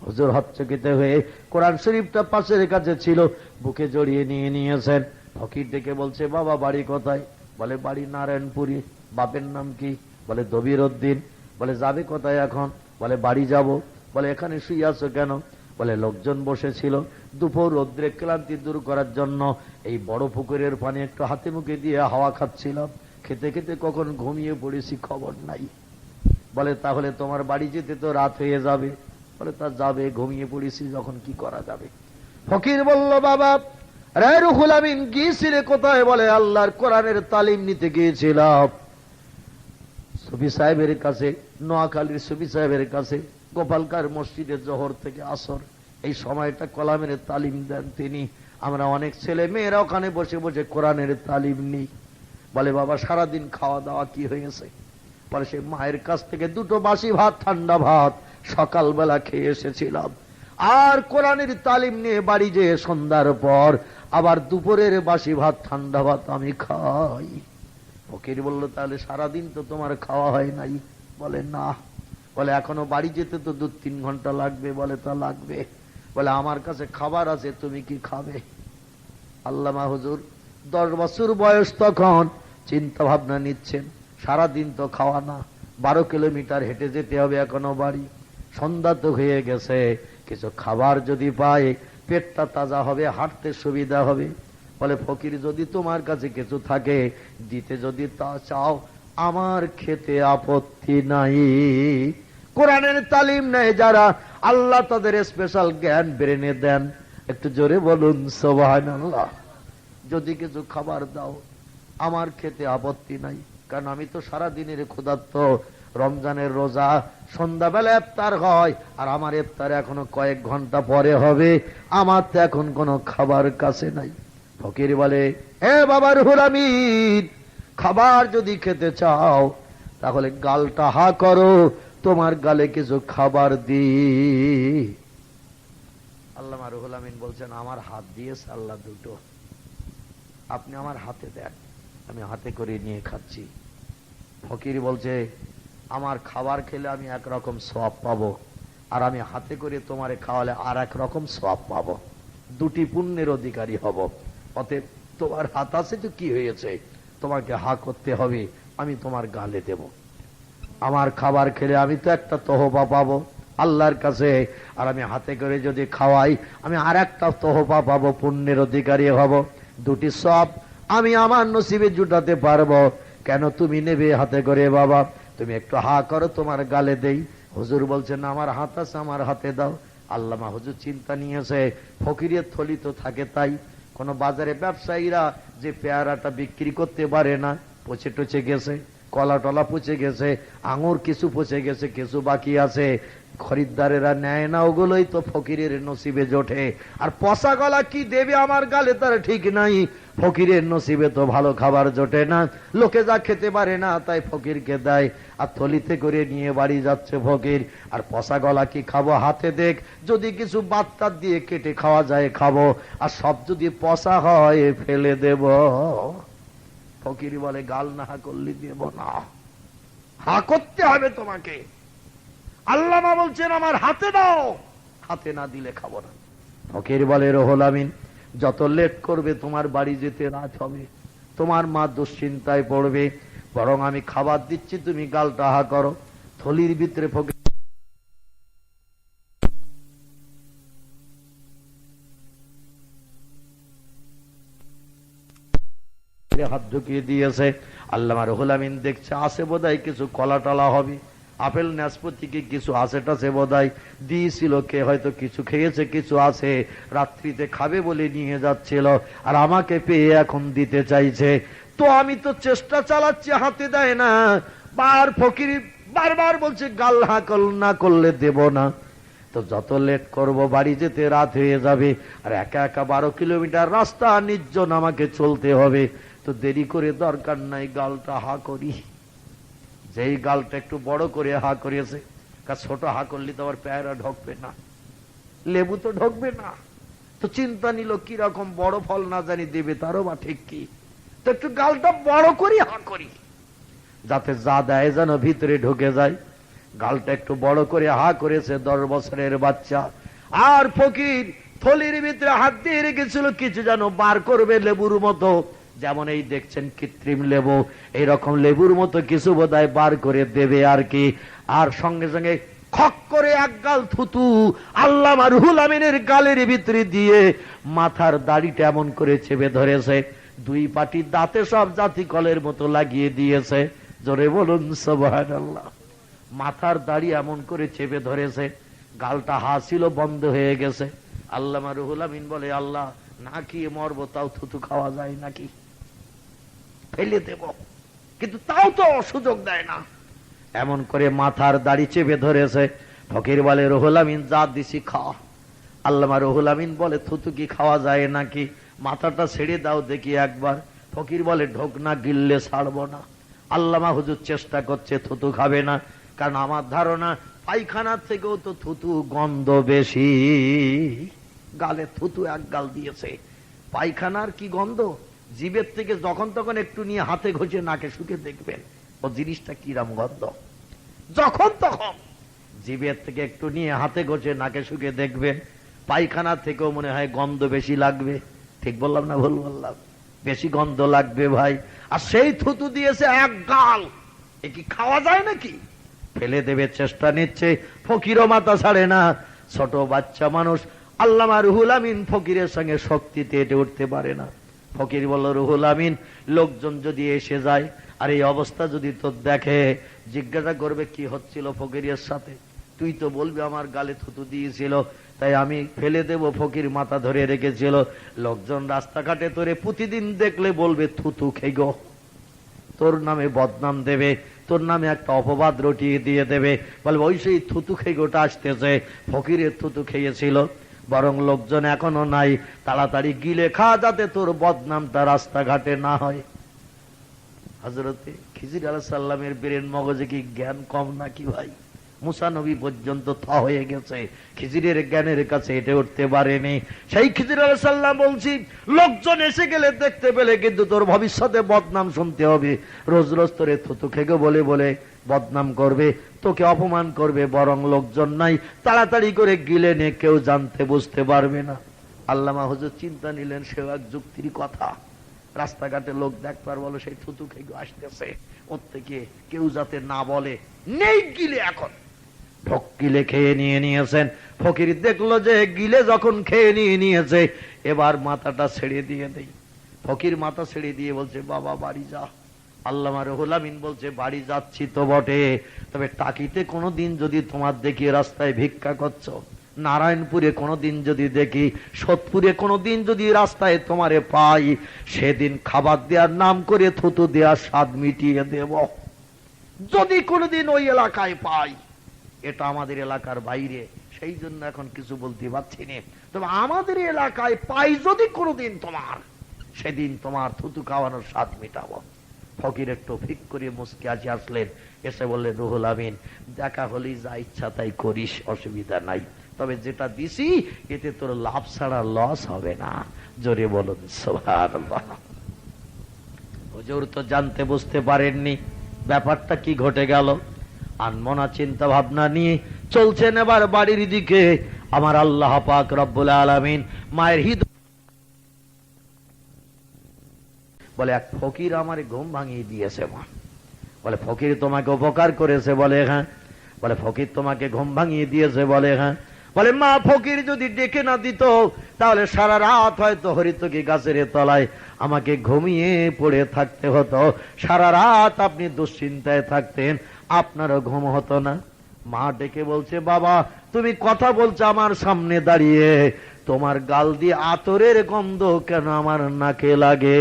হুজুর হচ্চকিত হয়ে কোরআন শরীফটা পাশের কাছে ছিল, বুকে জড়িয়ে নিয়ে নিয়েছেন। ফকির ডেকে বলছে, বাবা বাড়ি কোথায়? বলে বাড়ি নারায়ণপুরি। বাপের নাম কি? বলে দবির উদ্দিন। বলে যাবে কোথায় এখন? বলে বাড়ি যাব। বলে এখানে শুয়ে আছো কেন? বলে লোকজন বসেছিল, দুপুর রৌদ্রে ক্লান্তি দূর করার জন্য এই বড় পুকুরের পানি একটু হাতে মুখে দিয়ে হাওয়া খাচ্ছিলাম। খেতে খেতে কখন ঘুমিয়ে পড়েছি খবর নাই। বলে তাহলে তোমার বাড়ি যেতে তো রাত হয়ে যাবে। বলে তা যাবে, ঘুমিয়ে পড়েছি যখন, কি করা যাবে। ফকির বলল, বাবা রে রুহুল আমিন গিয়েছিলে কোথায়? বলে আল্লাহর কোরআনের তালিম নিতে গিয়েছিলাম সুফি সাহেবের কাছে, নোয়াখালীর সুফি সাহেবের কাছে। গোপালকার মসজিদে জোহর থেকে আসর এই সময়টা কলামের তালিম দেন তিনি। আমরা অনেক ছেলে মেয়েরা ওখানে বসে বসে কোরআনের তালিম নিই। বলে বাবা সারাদিন খাওয়া দাওয়া কি হয়েছে? পরে সে মায়ের কাছ থেকে 2টো বাসি ভাত, ঠান্ডা ভাত সকালবেলা খেয়ে এসেছিলাম। আর কোরআনের তালিম নিয়ে বাড়ি যেয়ে সন্ধ্যার পর আবার দুপুরের বাসি ভাত, ঠান্ডা ভাত আমি খাই। ফকির বলল, তাহলে সারাদিন তো তোমার খাওয়া হয় নাই। বলে না। বলে এখনো বাড়ি যেতে তো 2-3 ঘন্টা লাগবে। বলে তা লাগবে। বলে আমার কাছে খাবার আছে, তুমি কি খাবে? আল্লামা হুজুর 10 বছর বয়স তখন, চিন্তা ভাবনা নিচ্ছেন, সারাদিন তো খাওয়া না, 12 কিলোমিটার হেঁটে যেতে হবে এখনো বাড়ি। সন্ধ্যা তো হয়ে গেছে, কিছু খাবার যদি পায় পেটটা তাজা হবে, হাঁটতে সুবিধা হবে। বলে ফকির যদি তোমার কাছে কিছু থাকে দিতে যদি তা চাও, আমার খেতে আপত্তি নাই। কোরআনের তালিম নেয় যারা, আল্লাহ তাদের স্পেশাল জ্ঞান ব্রেনে দেন। একটু জোরে বলুন সুবহানাল্লাহ। যদি কিছু খাবার দাও আমার খেতে আপত্তি নাই, কারণ আমি তো সারা দিনের ক্ষুধার্ত। রমজানের রোজা, সন্ধ্যাবেলা ইফতার হয়, আর আমার ইফতার এখনো কয়েক ঘন্টা পরে হবে। আমার তো এখন কোনো খাবার কাছে নাই। ফকির বলে, এ বাবা রুহুল আমিন, খাবার যদি খেতে চাও তাহলে গালটা হা করো, তোমার গালে কিছু খাবার দি। আল্লামা রুহুল আমিন বলছেন, আমার হাত দিয়েছে আল্লাহ 2টো। আপনি আমার হাতে দেন, আমি হাতে করে নিয়ে খাচ্ছি। ফকির বলছে, আমার খাবার খেলে আমি একরকম সওয়াব পাবো, আর আমি হাতে করে তোমারে খাওয়ালে আর এক রকম সওয়াব পাবো, দুটি পুণ্যের অধিকারী হব। অতএব তোমার হাত আছে তো কি হয়েছে, তোমাকে হা করতে হবে, আমি তোমার গালে দেব। আমার খাবার খেলে আমি তো একটা তহবা পাবো আল্লাহর কাছে, আর আমি হাতে করে যদি খাওয়াই আমি আর একটা তহবা পাবো, পুণ্যের অধিকারী হব। দুটি সওয়াব আমি আমার নসিবে জুটাতে পারবো। কেন তুমি নেবে হাতে করে? বাবা তুমি একটু হা করো, তোমার গালে দেই। হুজুর বলছেন, আমার হাত আছে, আমার হাতে দাও। আল্লামা হুজুর চিন্তা নিয়েছে, ফকিরের থলি তো থাকে তাই। কোন বাজারে ব্যবসায়ীরা যে পেয়ারাটা বিক্রি করতে পারে না, পচে টচে গেছে, কলা টলা পচে গেছে, আঙুর কিছু পচে গেছে, কিছু বাকি আছে, খরিদ্দারেরা নেয় না, ওগুলোই তো ফকিরের নসিবে জোটে। আর পচা গলা কি দেবে আমার গালে তার ঠিক নাই। ফকিরের নসিবে তো ভালো খাবার জোটে না, লোকে যা খেতে পারে না তাই ফকিরকে দেয়। আর থলিতে করে নিয়ে বাড়ি যাচ্ছে ফকির, আর পচা গলা কি খাবো? হাতে দেখ, যদি কিছু বাত্তার দিয়ে কেটে খাওয়া যায় খাবো, আর সব যদি পচা হয় ফেলে দেব। ফকির বলে, গাল না হা করলে দেব না, হা করতে হবে তোমাকে। আল্লামা বলছেন, আমার হাতে দাও, হাতে না দিলে খাবো না। ফকির বলে, রুহুল আমিন যত লেট করবে তোমার বাড়ি যেতে রাত হবে, তোমার মা দুশ্চিন্তায় পড়বে, বরং আমি খাবার দিচ্ছি, তুমি গালটা হা করো। থলির ভিতরে ফকির হাত ঢুকিয়ে দিয়েছে। আল্লামা রুহুল আমিন দেখছে আছে বোধহয় কিছু কলা টলা হবে, আপেল নাশপাতি কি কিছু আছে টাছে বোধহয় দিয়েছিল, কে হয়তো কিছু খেয়েছে, কিছু আছে, রাত্রিতে খাবে বলে নিয়ে যাচ্ছিল, আর আমাকে পেয়ে এখন দিতে চাইছে। তো আমি তো চেষ্টা চালাচ্ছি, হাতে দেয় না। ফকির বারবার বলছে, গাল হা না করলে দেব না। তো যত লেট করব বাড়ি যেতে রাত হয়ে যাবে, আর একা একা 12 কিলোমিটার রাস্তা নির্জন আমাকে চলতে হবে, তো দেরি করে দরকার নাই, গালটা হা করি। যেই গালটা একটু বড় করে হা করেছে, ছোট হা করলে তো আবার পেয়ারা ঢকবে না, লেবু তো ঢকবে না। তো চিন্তা নিল কিরকম বড় ফল না জানি দেবে, তারও বা ঠিক কি, তো একটু গালটা বড় করি, হা করি, যাতে যা দেয় যেন ভিতরে ঢুকে যায়। গালটা একটু বড় করে হা করেছে 10 বছরের বাচ্চা। আর ফকির থলির ভিতরে হাত দিয়ে রেখেছিল কিছু যেন বার করবে, লেবুর মতো, যেমন এই দেখছেন কৃত্রিম লেবু, এইরকম লেবুর মতো কিছু বোধহয় বার করে দেবে আর কি। আর সঙ্গে সঙ্গে খক করে এক গাল থুতু আল্লামা রুহুল আমিনের গালের ভিতরে দিয়ে মাথার দাড়িটা এমন করে চেপে ধরেছে, 2 পাটি দাঁতে সব জাতি কলের মতো লাগিয়ে দিয়েছে। জোরে বলুন সুবহানাল্লাহ। মাথার দাড়ি এমন করে চেপে ধরেছে, গালটা হাসিল বন্ধ হয়ে গেছে। আল্লামা রুহুল আমিন বলে, আল্লাহ না খেয়ে মরবো, তাও থুতু খাওয়া যায় নাকি? ফেলে দেব, কিন্তু তাও তো সুযোগ দেয় না। এমন করে মাথার দাড়ি চেপে ধরেছে। ফকির বলে, রুহুল আমিন যা দিছি খাওয়া। আল্লামা রুহুল আমিন বলে, থুতু কি খাওয়া যায় নাকি? মাথাটা ছেড়ে দাও দেখি একবার। ফকির বলে, ঢোক না, গিললে ছাড়বো না। আল্লামা হুজুর চেষ্টা করছে, থুতু খাবে না, কারণ আমার ধারণা পায়খানার থেকেও তো থুতু গন্ধ বেশি। গালে থুতু এক গাল দিয়েছে, পায়খানার কি গন্ধ, জিভের থেকে যখন তখন একটু নিয়ে হাতে ঘষে নাকে শুকে দেখবেন ও জিনিসটা কিরম গন্ধ। যখন তখন জিভের থেকে একটু নিয়ে হাতে ঘষে নাকে শুকে দেখবেন, পায়খানার থেকেও মনে হয় গন্ধ বেশি লাগবে। ঠিক বললাম না ভুল বললাম? বেশি গন্ধ লাগবে ভাই। আর সেই থুতু দিয়েছে এক গাল, এ কি খাওয়া যায় নাকি? ফেলে দেবে চেষ্টা নিচ্ছে, ফকিরও মাথা ছাড়ে না, ছোট বাচ্চা মানুষ। আল্লামা রুহুল আমিন ফকিরের সঙ্গে শক্তিতে এটে উঠতে পারে না। ফকির বলল, রুহুল আমিন লোকজন যদি এসে যায় আর এই অবস্থা যদি তোর দেখে, জিজ্ঞাসা করবে কি হচ্ছিল ফকিরের সাথে, তুই তো বলবি আমার গালে থুতু দিয়েছিল, তাই আমি ফেলে দেব। ফকির মাথা ধরে রেখেছিল। লোকজন রাস্তাঘাটে তোরে প্রতিদিন দেখলে বলবে থুতু খেগো, তোর নামে বদনাম দেবে, তোর নামে একটা অপবাদ রটিয়ে দিয়ে দেবে, বলবে ওই সেই থুতু খেগোটা আসতেছে, ফকিরের থুতু খেয়েছিল। বরং লোকজন এখনো নাই, তাড়াতাড়ি গিলে খা যাতে তোর বদনামটা রাস্তাঘাটে না হয়। হযরতে খিজির আলাইহিস সালামের ব্রেন মগজে কি জ্ঞান কম নাকি ভাই? মুসা নবী পর্যন্ত হয়ে গেছে, খিজিরের জ্ঞানের কাছে হেঁটে উঠতে পারেনি। সেই খিজির আলাইহিস সালাম বলছি, লোকজন এসে গেলে দেখতে পেলে কিন্তু তোর ভবিষ্যতে বদনাম শুনতে হবে। রোজ রোজ তোরে থুতু খেগে বলে বলে বদনাম করবে, তোকে অপমান করবে, বরং লোকজন নাই, তাড়াতাড়ি করে গিলে নে, কেউ জানতে বুঝতে পারবে না। আল্লামা হুজুর চিন্তা নিলেন, সেও এক যুক্তির কথা। রাস্তাঘাটে লোক দেখবার বলো সেই থুতু খেগে আসতেছে, ওর থেকে কেউ যাতে না বলে, নেই গিলে এখন ঢক গিলে খেয়ে নিয়েছেন। ফকির দেখলো যে গিলে যখন খেয়ে নিয়েছে, এবার মাথাটা ছেড়ে দিয়ে দেই। ফকির মাথা ছেড়ে দিয়ে বলছে, বাবা বাড়ি যা। আল্লামা রুহুল আমিন বলছে, বাড়ি যাচ্ছি তো বটে, তবে টাকিতে কোনোদিন যদি তোমার দেখি রাস্তায় ভিক্ষা করছো, নারায়ণপুরে কোনোদিন যদি দেখি, সোদপুরে কোনোদিন যদি রাস্তায় তোমারে পাই, সেদিন খাবার দেওয়ার নাম করে থুতু দেওয়ার স্বাদ মিটিয়ে দেব। যদি কোনোদিন ওই এলাকায় পাই, এটা আমাদের এলাকার বাইরে, সেই জন্য এখন কিছু বলতে পারছি না, তবে আমাদের এলাকায় পাই যদি কোনোদিন তোমার, সেদিন তোমার থুতু খাওয়ানোর স্বাদ মিটাবো। ফকির একটু ফিক করে মুসকে আসি আসলেন, এসে বললেন, রুহুল আমিন, দেখা হলেই যা ইচ্ছা তাই করিস, অসুবিধা নাই, তবে যেটা দিছি এতে তোর লাভ ছাড়া লস হবে না। জোরে বলুন সুবহানাল্লাহ। হুজুর তো জানতে বুঝতে পারেননি ব্যাপারটা কি ঘটে গেল। আনমনা চিন্তা ভাবনা নিয়ে চলছেন এবার বাড়ির দিকে। আমার আল্লাহ পাক রব্বুল আলামিন মায়ের হৃদয় বলে, এক ফকির আমার ঘুম ভাঙিয়ে দিয়েছে মা। বলে, ফকির তোমাকে উপকার করেছে? বলে, হ্যাঁ। বলে, ফকির তোমাকে ঘুম ভাঙিয়ে দিয়েছে? বলে, হ্যাঁ। বলে, মা, ফকির যদি ডেকে না দিত তাহলে সারা রাত হয়তো হরিতকি গাছের তলায় আমাকে ঘুমিয়ে পড়ে থাকতে হতো, সারা রাত আপনি দুশ্চিন্তায় থাকতেন, আপনারও ঘুম হতো না। মা ডেকে বলছে, বাবা, তুমি কথা বলছো আমার সামনে দাঁড়িয়ে, তোমার গাল দিয়ে আতরের গন্ধ কেন আমার নাকে লাগে?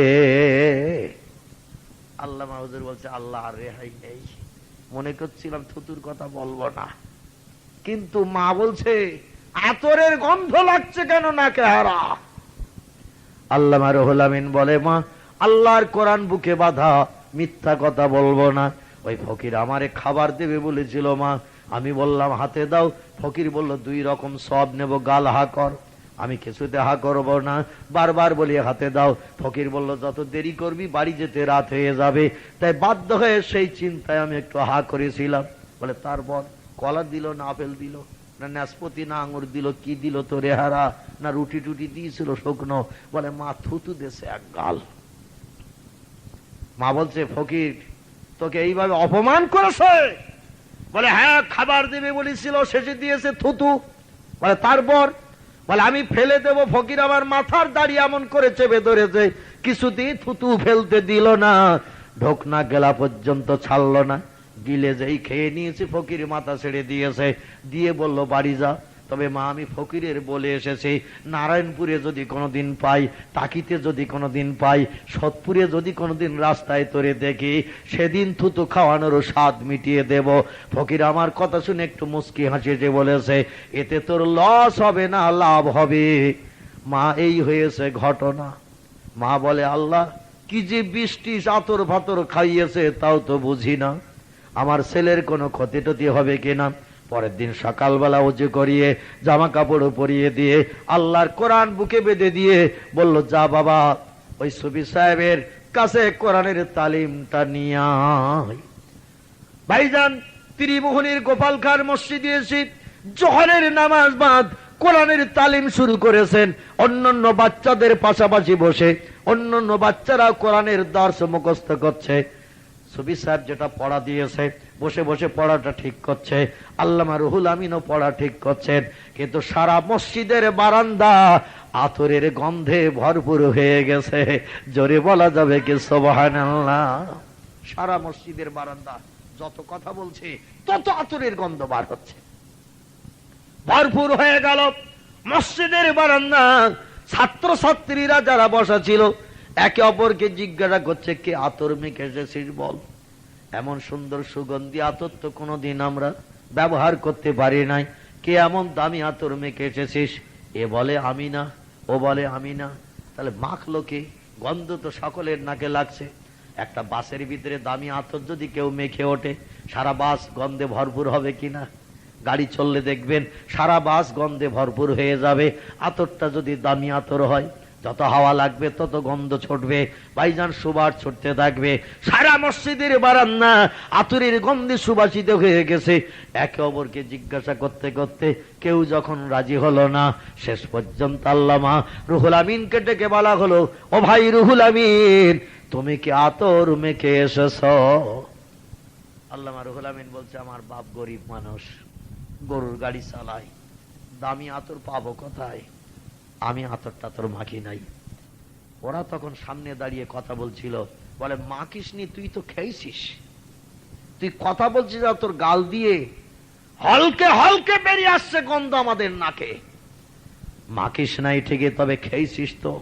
আল্লামা হুজুর বলছে, আল্লাহ আর রেহাই নেই। মনে করছিলাম থুতুর কথা বলবো না, কিন্তু মা বলছে আতরের গন্ধ লাগছে কেন নাকে হারা? আল্লামা রুহুল আমিন বলে, মা, আল্লাহর কোরআন বুকে বাঁধা, মিথ্যা কথা বলবো না। ওই ফকির আমারে খাবার দেবে বলেছিল মা, আমি বললাম হাতে দাও। ফকির বলল, 2 রকম সব নেব, গাল হা কর। আমি কিছুতে হা করব না, বারবার বলি হাতে দাও। ফকির বলল, যত দেরি করবি বাড়ি যেতে রাত হয়ে যাবে, তাই বাধ্য হয়ে সেই চিন্তায় আমি একটু হা করেছিলাম। বলে, তারপর কলা দিল না আপেল দিল না নাশপাতি না আঙুর দিল, কি দিল তো রেহারা? না রুটি টুটি দিয়েছিল শুকনো? বলে, মা থুতু দেশে এক গাল। মা বলছে, ফকির তোকে এইভাবে অপমান করেছে? বলে, হ্যাঁ, খাবার দেবে বলেছিল, শেষে দিয়েছে থুতু। বলে, তারপর? বলে, আমি ফেলে দেব। ফকির আমার মাথার দাড়ি এমন করে চেপে ধরেছে, কিছুতেই থুতু ফেলতে দিল না, ঢোকনা গেলা পর্যন্ত ছাড়লো না। গিলে যেই খেয়ে নিয়েছে, ফকির মাথা ছেড়ে দিয়েছে, দিয়ে বলল, বাড়ি যা। তবে মা, আমি ফকিরের বলে এসেছি, নারায়ণপুরে যদি কোনোদিন পাই, টাকিতে যদি কোনোদিন পাই, সোদপুরে যদি কোনোদিন রাস্তায় তোরে দেখি, সেদিন থুতু খাওয়ানোর স্বাদ মিটিয়ে দেব। ফকির আমার কথা শুনে একটু মুস্কি হাসিয়ে বলেছে, এতে তোর লস হবে না, লাভ হবে। মা, এই হয়েছে ঘটনা। মা বলে, আল্লাহ, কি যে বৃষ্টি আতর ভাতর খাইয়েছে তাও তো বুঝি না, আমার ছেলের কোনো ক্ষতি টতি হবে কিনা। পরের দিন সকালবেলা উজু করিয়ে জামা কাপড় পরিয়ে দিয়ে আল্লাহর কোরআন বুকে বেঁধে দিয়ে বলল, যা বাবা, ওই সুফি সাহেবের কাছে কোরআনের তালিমটা নিয়ে আয়। ভাইজান, ত্রিমোহনীর গোপাল খান মসজিদে এসে জোহরের নামাজ বাদ কোরআনের তালিম শুরু করেছেন। অন্যান্য বাচ্চাদের পাশাপাশি বসে অন্যান্য বাচ্চারা কোরআনের দর্শ মুখস্থ করছে। সুফি সাহেব যেটা পড়া দিয়েছে বসে বসে পড়াটা ঠিক করছে, আল্লামা রুহুল আমিনও পড়া ঠিক করছেন, কিন্তু সারা মসজিদের বারান্দা আতরের গন্ধে ভরপুর হয়ে গেছে। জোরে বলা যাবে কি সুবহানাল্লাহ? সারা মসজিদের বারান্দা যত কথা বলছে তত আতরের গন্ধ বার হচ্ছে, ভরপুর হয়ে গেল মসজিদের বারান্দা। ছাত্রছাত্রীরা যারা বসা ছিল একে অপরকে জিজ্ঞাসা করছে, কে আতর মেখে এসেছিস বল? এমন সুন্দর সুগন্ধি আতর তো কোনোদিন আমরা ব্যবহার করতে পারি নাই, কে এমন দামি আতর মেখে এসেছিস? এ বলে আমি না, ও বলে আমি না। তাহলে মাখলো কে? গন্ধ তো সকলের নাকে লাগছে। একটা বাসের ভিতরে দামি আতর যদি কেউ মেখে ওঠে, সারা বাস গন্ধে ভরপুর হবে কিনা? গাড়ি চললে দেখবেন সারা বাস গন্ধে ভরপুর হয়ে যাবে। আতরটা যদি দামি আতর হয়, যত হাওয়া লাগবে তত গন্ধ ছুটবে, ভাইজান সুবাস ছুটতে থাকবে। সারা মসজিদের বারান্দা আতরের গন্ধে সুবাসিত হয়ে গেছে। একে অপরকে জিজ্ঞাসা করতে করতে কেউ যখন রাজি হলো না, শেষ পর্যন্ত আল্লামা রুহুল আমিনকে ডেকে বলা হলো, ও ভাই রুহুল আমিন, তুমি কি আতর মেখে এসেছ? আল্লামা রুহুল আমিন বলছে, আমার বাপ গরিব মানুষ, গরুর গাড়ি চালায়, দামি আতর পাবো কোথায়, আমি আতর টাতর মাখি নাই। ওরা তখন সামনে দাঁড়িয়ে কথা বলছিল, বলে মাখিসনি, তুই তো খেয়েছিস, তুই কথা বলছিস তোর গাল দিয়ে হলকে হলকে বেরিয়ে আসছে গন্ধ আমাদের নাকে। মাখিস নাই ঠিকই, তবে খেয়েছিস তো।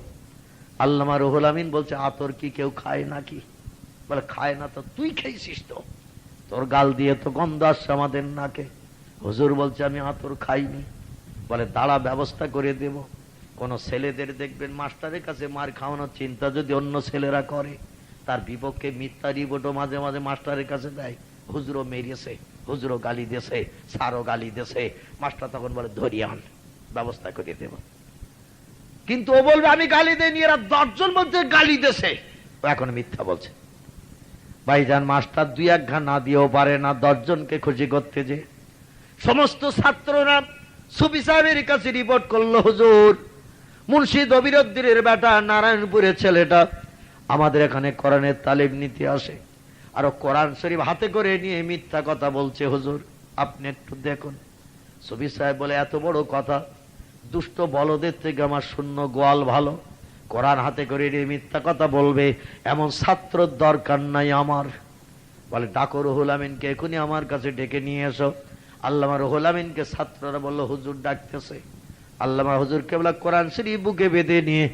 আল্লামা রুহুল আমিন বলছে, আতর কি কেউ খায় নাকি? বলে খায় না তো, তুই খেয়েছিস তো, তোর গাল দিয়ে তো গন্ধ আসছে আমাদের নাকে। হুজুর বলছে, আমি আতর খাইনি। বলে দাঁড়া, ব্যবস্থা করে দেব। কোন ছেলেদের দেখবেন মাস্টারের কাছে মার খাওয়ানোর চিন্তা যদি অন্য ছেলেরা করে, তার বিপক্ষে মিথ্যা রিপোর্টও মাঝে মাঝে মাস্টারের কাছে দেয়, হুজুরও মেরিয়েছে, হুজুরও গালি দিয়েছে, স্যারও গালি দিয়েছে। মাস্টার তখন বলে ধরিয়ে আন, ব্যবস্থা করে দেব। কিন্তু ও বলবে আমি গালি দেয়নি, এরা 10 জন বলছে গালি দিয়েছে, ও এখন মিথ্যা বলছে। ভাইজান মাস্টার 2-1 ঘা না দিয়েও পারে না 10 জনকে খুশি করতে। যে সমস্ত ছাত্ররা সুফি সাহেবের কাছে রিপোর্ট করলো, হুজুর মুন্সি দবিরউদ্দিনের বেটা নারায়ণপুরের ছেলেটা আমাদের এখানে কোরআনের তালিম নিতে আসে, আর কোরআন শরীফ হাতে করে নিয়ে মিথ্যা কথা বলছে, হুজুর আপনি একটু দেখুন। সুফি সাহেব বলে, এত বড় কথা, দুষ্ট বলদের থেকে আমার শূন্য গোয়াল ভালো, কোরআন হাতে করে নিয়ে মিথ্যা কথা বলবে এমন ছাত্র দরকার নাই আমার। বলে ডাকো রুহুল আমিনকে, এখনই আমার কাছে ডেকে নিয়ে এসো। আল্লামা রুহুল আমিনকে ছাত্ররা বলল, হুজুর ডাকতেছে। আল্লামা হুজুর কেবলা কোরআন শরীফ বুকে বেঁধে নিয়ে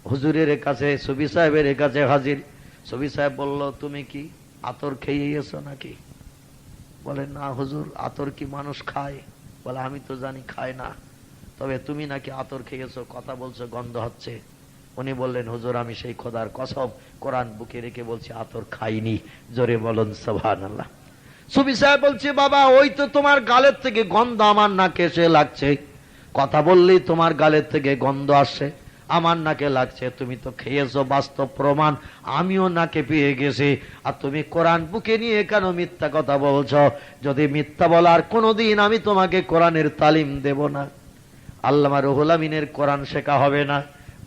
হুজুরের কাছে, সুফি সাহেবের কাছে হাজির। সুফি সাহেব বলল, তুমি কি আতর খেয়ে এসো নাকি? বলে না হুজুর, আতর কি মানুষ খায়? বলে আমি তো জানি খায় না, তবে তুমি নাকি আতর খেয়েছো, কথা বলছো গন্ধ হচ্ছে। উনি বললেন, হুজুর আমি সেই খোদার কসম কোরআন বুকে রেখে বলছি আতর খাইনি। জোরে বলুন সুবহানাল্লাহ। সুফি সাহেব বলছে, বাবা ওই তো তোমার গালের থেকে গন্ধ আমার নাকে এসে লাগছে, কথা বললেই তোমার গালের থেকে গন্ধ আসছে, আমার নাকে লাগছে, তুমি তো খেয়েছো, বাস্তব প্রমাণ আমিও নাকে পেয়ে গেছি। আর তুমি কোরআন বুকে নিয়ে কেন মিথ্যা কথা বলছো? যদি মিথ্যা বলার কোনোদিন আমি তোমাকে কোরআনের তালিম দেব না, আল্লামা রুহুল আমিনের কোরআন শেখা হবে না।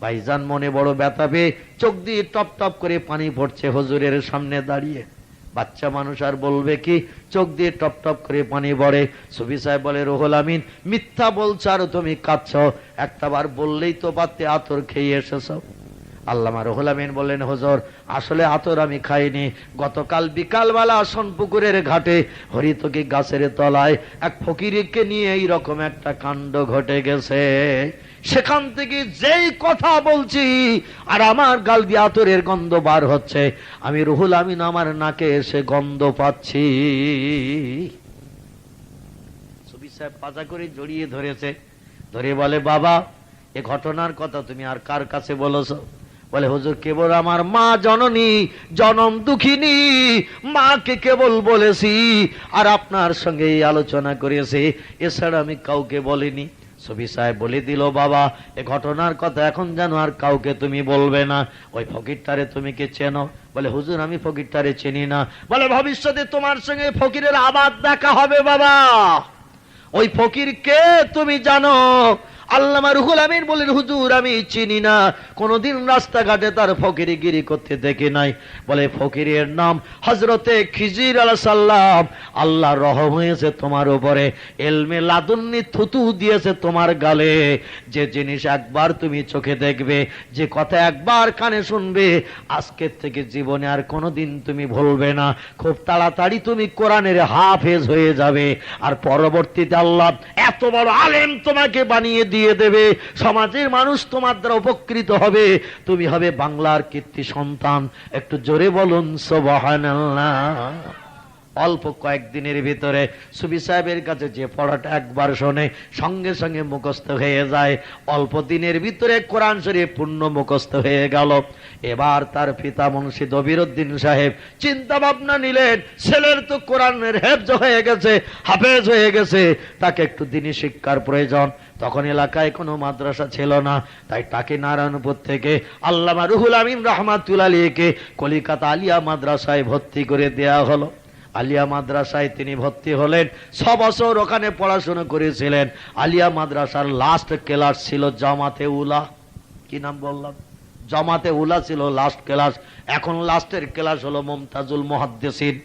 ভাইজান মনে বড় ব্যথা পেয়ে চোখ দিয়ে টপ টপ করে পানি পড়ছে হুজুরের সামনে দাঁড়িয়ে। বাচ্চা মানুষ আর বলবে কি, চোখ দিয়ে টপ টপ করে পানি পড়ে। সুফি সাহেব বলে, রুহুল আমিন মিথ্যা বলছো আর তুমি কাঁদছ, একটাবার বললেই তো পারতে আতর খেয়ে এসেছ। আল্লামা রুহুল আমিন বললেন, হুজুর আসলে আতর আমি খাইনি, গতকাল বিকালবেলা সোনপুকুরের ঘাটে হরিতকি গাছের তলায় এক ফকিরকে নিয়ে এইরকম একটা কাণ্ড ঘটে গেছে, সেখান থেকে যেই কথা বলছি আর আমার গাল দিয়ে আতরের গন্ধ বার হচ্ছে, আমি রুহুল আমিন আমার নাকে এসে গন্ধ পাচ্ছি। সুফি সাহেব পাজা করে জড়িয়ে ধরেছে, ধরে বলে, বাবা এ ঘটনার কথা তুমি আর কার কাছে বলেছো? বলে, হুজুর কেবল আমার মা জননী জনম দুঃখিনী মাকে কেবল বলেছি, আর আপনার সঙ্গে এই আলোচনা করেছি, এছাড়া আমি কাউকে বলিনি। সুফি সাহেব বলে দিল, বাবা এ ঘটনার কথা এখন যেন আর কাউকে তুমি বলবে না। ওই ফকিরটারে তুমি কি চেনো? বলে, হুজুর আমি ফকিরটারে চিনি না। বলে, ভবিষ্যতে তোমার সঙ্গে ফকিরের আবার দেখা হবে বাবা, ওই ফকির কে তুমি জানো? আল্লামা রুহুল আমিন বলেন, হুজুর আমি চিনি না, কোনদিন রাস্তাঘাটে তার ফকিরগিরি করতে দেখি নাই। বলে, ফকিরের নাম হযরতে খিজির আলাইহিস সালাম। আল্লাহ রহম হয়েছে তোমার উপরে, ইলমে লাদুন্নি থুতু দিয়েছে তোমার গালে। যে জিনিস একবার তুমি চোখে দেখবে, যে কথা একবার কানে শুনবে, আজকের থেকে জীবনে আর কোনোদিন তুমি ভুলবে না। খুব তাড়াতাড়ি তুমি কোরআনের হাফেজ হয়ে যাবে, আর পরবর্তীতে আল্লাহ এত বড় আলেম তোমাকে বানিয়ে দিয়ে দেবে, সমাজের মানুষ তোমার দ্বারা উপকৃত হবে, তুমি হবে বাংলার কীর্তি সন্তান। একটু জোরে বলুন সুবহানাল্লাহ। অল্প কয়েকদিনের ভিতরে সুফি সাহেবের কাছে যে পড়াটা একবার শোনে সঙ্গে সঙ্গে মুখস্থ হয়ে যায়। অল্প দিনের ভিতরে কোরআন শরীফ পূর্ণ মুখস্থ হয়ে গেল। এবার তার পিতা মুন্সি দবিরউদ্দিন সাহেব চিন্তা ভাবনা নিলেন, ছেলের তো কোরআনের হেফজ হয়ে গেছে, হাফেজ হয়ে গেছে, তাকে একটু দ্বীনি শিক্ষার প্রয়োজন। তখন এলাকায় কোনো মাদ্রাসা ছিল না, তাই তাকে নারায়ণপুর থেকে আল্লামা রুহুল আমিন রাহমাতুল্লাহ আলাইহিকে কলিকাতা আলিয়া মাদ্রাসায় ভর্তি করে দেয়া হলো। আলিয়া মাদ্রাসায় তিনি ভর্তি হলেন, 6 বছর ওখানে পড়াশোনা করেছিলেন। আলিয়া মাদ্রাসার লাস্ট ক্লাস ছিল জামাতে উলা। কি নাম বললাম? জামাতে উলা ছিল লাস্ট ক্লাস। এখন লাস্টের ক্লাস হলো মুমতাজুল মুহাদ্দিসিন,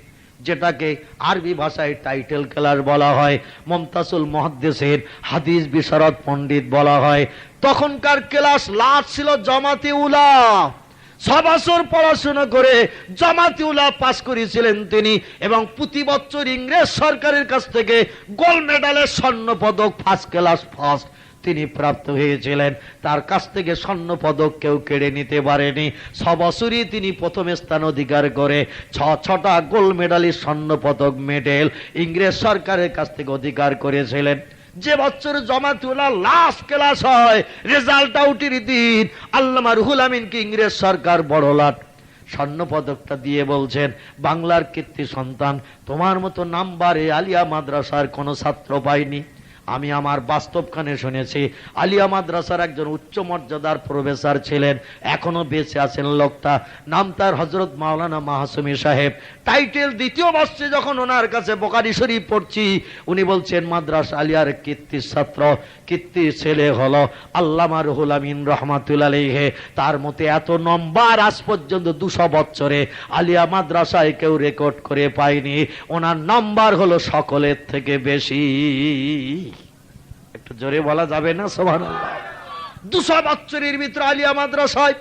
যেটাকে আরবি ভাষায় টাইটেল ক্লাস বলা হয়। মুমতাজুল মুহাদ্দিসিন হাদিস বিশারদ পণ্ডিত বলা হয়। তখনকার ক্লাস লাস্ট ছিল জামাতে উলা। 6 বছর পড়াশোনা করে জামাতে উলা পাস করেছিলেন তিনি, এবং প্রতি বছর ইংরেজ সরকারের কাছ থেকে গোল্ড মেডালের স্বর্ণ পদক ফার্স্ট ক্লাস ফার্স্ট তিনি প্রাপ্ত হয়েছিলেন। তার কাছ থেকে স্বর্ণ পদক কেউ কেড়ে নিতে পারেনি। 6 বছরই তিনি প্রথম স্থান অধিকার করে 6টা গোল্ড মেডালের স্বর্ণ পদক মেডেল ইংরেজ সরকারের কাছ থেকে অধিকার করেছিলেন। যে বছর জামাতে উলা লাস্ট ক্লাস হয়, রেজাল্ট আউটের দিন, আল্লামা রুহুল আমিনকে ইংরেজ সরকার বড় লাট স্বর্ণ পদকটা দিয়ে বলছেন, বাংলার কীর্তি সন্তান, তোমার মতো নাম্বারে আলিয়া মাদ্রাসার কোনো ছাত্র পায়নি। আমি আমার বাস্তবখানে শুনেছি, আলিয়া মাদ্রাসার একজন উচ্চ মর্যাদার প্রফেসর ছিলেন, এখনো বেঁচে আছেন লোকটা, নাম তার হযরত মাওলানা মাহসুমী সাহেব। টাইটেল দ্বিতীয় বর্ষে যখন ওনার কাছে বুখারী শরীফ পড়ছি, উনি বলছেন মাদ্রাসা আলিয়ার কীর্তি ছাত্র, কীর্তি ছেলে হলো আল্লামা রুহুল আমিন রাহমাতুল্লাহ আলাইহি। তার মতে এত নম্বর আজ পর্যন্ত 200 বছরে আলিয়া মাদ্রাসায় কেউ রেকর্ড করে পায়নি। ওনার নাম্বার হলো সকলের থেকে বেশি। একটু জোরে বলা যাবে না সুবহানাল্লাহ? 200 বছরের ভিতরে আলিয়া মাদ্রাসায়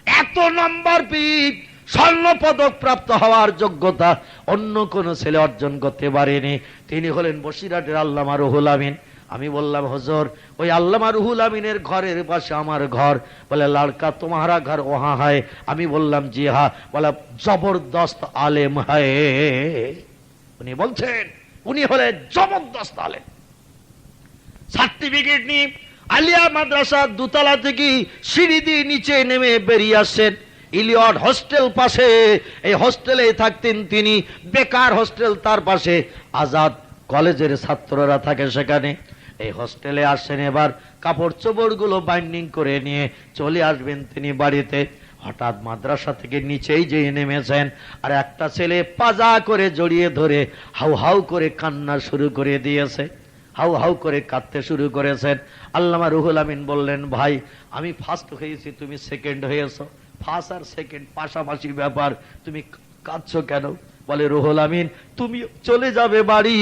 এত নম্বর পেয়ে স্বর্ণ পদক প্রাপ্ত হওয়ার যোগ্যতা অন্য কোন ছেলে অর্জন করতে পারেনি। তিনি হলেন বসিরহাটের আল্লামা রুহুল আমিন। আমি বললাম, হুজুর ওই আল্লামা রুহুল আমিনের ঘরের পাশে আমার ঘর। বলে, লড়কা তোমারা ঘর ওহা হয়? আমি বললাম, জি হ্যাঁ। বলে, জবরদস্ত আলেম হয়। উনি বলছেন উনি হলেন জবরদস্ত আলেম। সার্টিফিকেট নিয়ে আলিয়া মাদ্রাসার দোতলা থেকে সিঁড়ি দিয়ে নিচে নেমে বেরিয়ে আসছেন। ইলিয়ট হোস্টেল পাশে, এই হোস্টেলে থাকতেন তিনি। বেকার হোস্টেল, তার পাশে আজাদ কলেজের ছাত্ররা থাকে সেখানে। এই হোস্টেলে আসছেন, এবার কাপড় চোপড় গুলো বাইন্ডিং করে নিয়ে চলে আসবেন তিনি বাড়িতে। হঠাৎ মাদ্রাসা থেকে নিচেই যে নেমেছেন, আর একটা ছেলে পাজা করে জড়িয়ে ধরে হাউ হাউ করে কান্না শুরু করে দিয়েছে। হাউ হাউ করে কাঁদতে শুরু করেছেন। আল্লামা রুহুল আমিন বললেন, ভাই আমি ফার্স্ট হয়েছি, তুমি সেকেন্ড হয়েছো। ফার্স্ট আর সেকেন্ড পাশাপাশি ব্যাপার, তুমি কাঁদছো কেন? বলে, রুহুল আমিন তুমি চলে যাবে বাড়ি,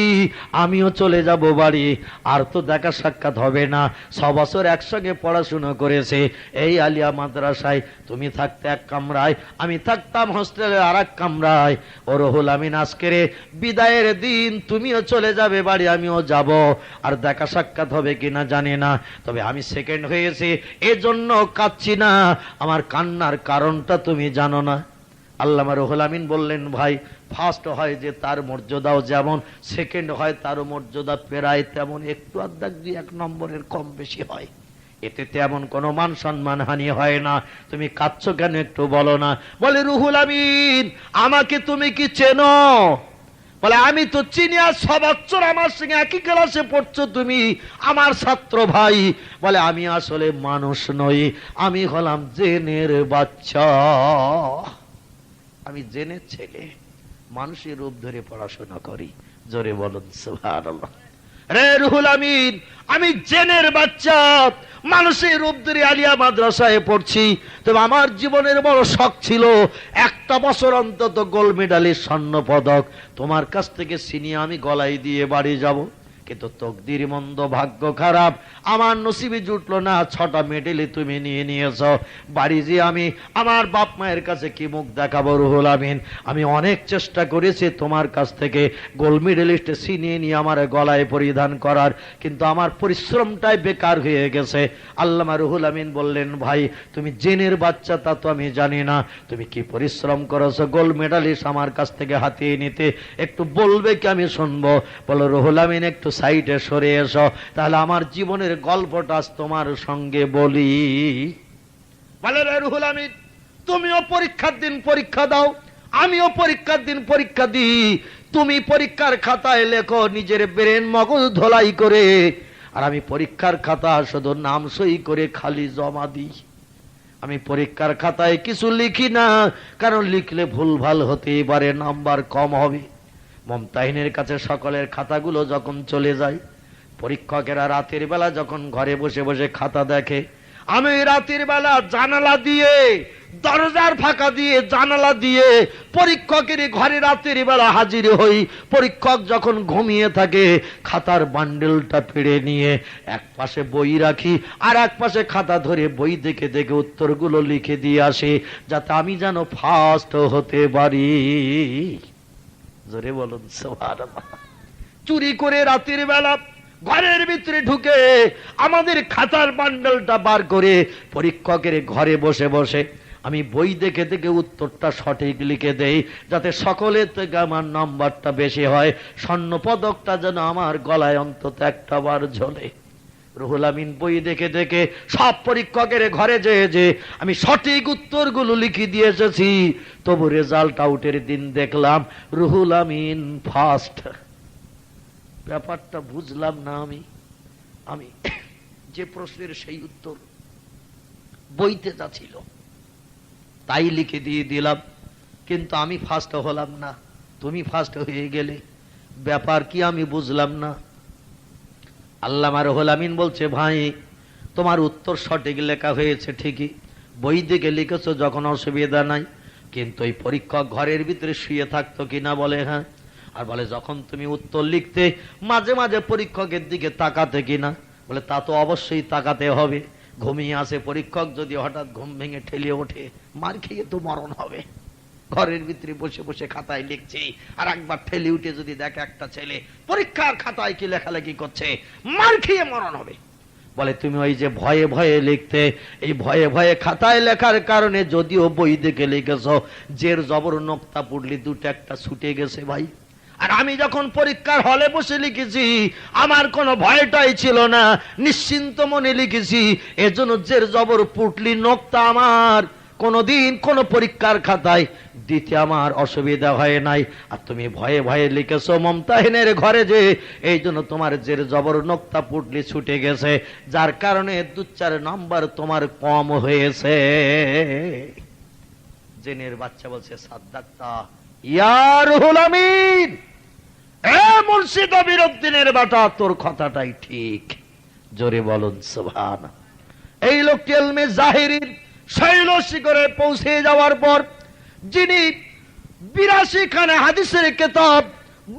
আমিও চলে যাব বাড়ি, আর তো দেখা সাক্ষাৎ হবে না। 6 বছর একসঙ্গে পড়াশোনা করেছে এই আলিয়া মাদ্রাসায়। তুমি থাকতে এক কামরায়, আমি থাকতাম হোস্টেলের আর এক কামরায়। ও রুহুল আমিন, আজকের বিদায়ের দিন তুমিও চলে যাবে বাড়ি, আমিও যাব, আর দেখা সাক্ষাৎ হবে কিনা জানি না, তবে আমি সেকেন্ড হয়েছি এজন্য কাঁদছি না। আমার কান্নার কারণটা তুমি জানো না? আল্লামা রুহুল আমিন বললেন, ভাই ফার্স্ট হয় যে তার মর্যাদাও যেমন, সেকেন্ড হয় তারও মর্যাদা প্রায় তেমন, একটু আধদাক 2-1 নম্বরের কম বেশি হয়, এতে তেমন কোনো মান সম্মান হানি হয় না। তুমি কাঁদছো কেন একটু বলো না? বলে, রুহুল আমিন আমাকে তুমি কি চেনো? বলে, আমি তো চিনি, আর 6 বছর আমার সঙ্গে একই ক্লাসে পড়ছো তুমি, আমার ছাত্র ভাই। বলে, আমি আসলে মানুষ নই, আমি হলাম জেনের বাচ্চা, আমি জেনের ছেলে, মানুষের রূপ ধরে পড়াশোনা করি। জোরে বলুন সুবহানাল্লাহ। রে রুহুল আমিন, আমি জেনের বাচ্চা, মানুষের রূপ ধরে আলিয়া মাদ্রাসায় পড়ছি। তবে আমার জীবনের বড় শখ ছিল একটা বছর অন্তত গোল্ড মেডালের স্বর্ণ পদক তোমার কাছ থেকে ছিনিয়ে আমি গলায় দিয়ে বাড়ি যাব। কিন্তু তকদির মন্দ, ভাগ্য খারাপ, আমার নসিবে জুটলো না। 6টা মেডেলই তুমি নিয়ে নিয়েছো। বাড়ি যে আমি আমার বাপ মায়ের কাছে কি মুখ দেখাবো রুহুল আমিন? আমি অনেক চেষ্টা করেছি তোমার কাছ থেকে গোল্ড মেডেলিস্ট ছিনিয়ে নিয়ে আমার গলায় পরিধান করার, কিন্তু আমার পরিশ্রমটাই বেকার হয়ে গেছে। আল্লামা রুহুল আমিন বললেন, ভাই তুমি জেনের বাচ্চা তা তো আমি জানি না, তুমি কি পরিশ্রম করেছো গোল্ড মেডালিস্ট আমার কাছ থেকে হাতিয়ে নিতে, একটু বলবে কি? আমি শুনবো। বলো, রুহুল আমিন একটু সাইডে সরে এসো, তাহলে আমার জীবনের গল্পটা আজ তোমার সঙ্গে বলি। বলে, রুহুল আমিন তুমিও পরীক্ষার দিন পরীক্ষা দাও, আমিও পরীক্ষার দিন পরীক্ষা দিই। তুমি পরীক্ষার খাতায় লেখো নিজের ব্রেন মগজ ধোলাই করে, আর আমি পরীক্ষার খাতা শুধু নাম সই করে খালি জমা দিই। আমি পরীক্ষার খাতায় কিছু লিখি না, কারণ লিখলে ভুলভাল হতেই পারে, নাম্বার কম হবে। মুমতাহিনের কাছে সকলের খাতাগুলো যখন চলে যায়, পরীক্ষকেরা রাতের বেলা যখন ঘরে বসে বসে খাতা দেখে, আমি রাতের বেলা জানালা দিয়ে, দরজার ফাঁকা দিয়ে, জানালা দিয়ে পরীক্ষকের ঘরে রাতের বেলা হাজির হই। পরীক্ষক যখন ঘুমিয়ে থাকে, খাতার বান্ডেলটা পেড়ে নিয়ে এক পাশে বই রাখি, আর এক পাশে খাতা ধরে বই দেখে দেখে উত্তরগুলো লিখে দিয়ে আসে, যাতে আমি যেন ফার্স্ট হতে পারি। জোরে বলুন সুবহানাল্লাহ। চুরি করে রাতের বেলা ঘরের ভিতরে ঢুকে আমাদের খাতার বান্ডেলটা বার করে পরীক্ষকের ঘরে বসে বসে আমি বই দেখে দেখে উত্তরটা সঠিক লিখে দেই, যাতে সকলের থেকে আমার নাম্বারটা বেশি হয়, স্বর্ণ পদকটা যেন আমার গলায় অন্তত একটা বার ঝোলে। রুহুল আমিন বই দেখে দেখে সব পরীক্ষকের ঘরে যেয়ে যে আমি সঠিক উত্তরগুলো লিখে দিয়ে এসেছি, তবু রেজাল্ট আউটের দিন দেখলাম রুহুল আমিন ফার্স্ট। ব্যাপারটা বুঝলাম না। আমি যে প্রশ্নের সেই উত্তর বইতে যা ছিল তাই লিখে দিয়ে দিলাম, কিন্তু আমি ফার্স্ট হলাম না, তুমি ফার্স্ট হয়ে গেলে। ব্যাপার কি আমি বুঝলাম না। আল্লামা রুহুল আমিন বলছে, ভাই তোমার উত্তর সঠিক লেখা হয়েছে ঠিকই, বই দেখে লিখেছো যখন অসুবিধা নাই, কিন্তু এই পরীক্ষক ঘরের ভিতরে শুয়ে থাকতো কিনা? বলে হ্যাঁ। আর বলে, যখন তুমি উত্তর লিখতে মাঝে মাঝে পরীক্ষকের দিকে তাকাতে কিনা? বলে, তা তো অবশ্যই তাকাতে হবে। ঘুমিয়ে আসে পরীক্ষক, যদি হঠাৎ ঘুম ভেঙে ঠেলিয়ে ওঠে, মার খেয়ে তো মরণ হবে। ঘরের ভিতরে বসে বসে খাতায় লিখছে, আর একবার ঠেলে উঠে যদি দেখে একটা ছেলে পরীক্ষার খাতায় কি লেখালেখি করছে, মার খেয়ে মরণ হবে। বলে, তুমি ওই যে ভয়ে ভয়ে লিখতে, এই ভয়ে ভয়ে খাতায় লেখার কারণে যদিও বই দেখে লিখেছ, জের জবর নোক্তা পড়লি দুটো একটা ছুটে গেছে ভাই। আর আমি যখন পরীক্ষার হলে বসে লিখেছি, আমার কোনো ভয়টাই ছিল না, নিশ্চিন্ত মনে লিখেছি। এজন্য জের জবর পুটলি নোক্তা আমার কোনদিন কোন পরীক্ষার খাতায় দিতে আমার অসুবিধা হয় নাই। আর তুমি ভয়ে ভয়ে লিখেছো মুমতাহিনের ঘরে যে, এই জন্য তোমার জের জবর নোক্তা পুটলি ছুটে গেছে, যার কারণে 2-4 নাম্বার তোমার কম হয়েছে। জেনের বাচ্চা বলছে, সাদ্দাক্তা ইয়া রুহুল আমিন, এ মুর্শিদ আমিরউদ্দিনের বেটা, তোর কথাটাই ঠিক। জোরে বলুন সুবহানাল্লাহ। এই লোকটি ইলমে জাহিরির শৈল শিখরে পৌঁছে যাওয়ার পর, যিনি 82 খানা হাদিসের কিতাব,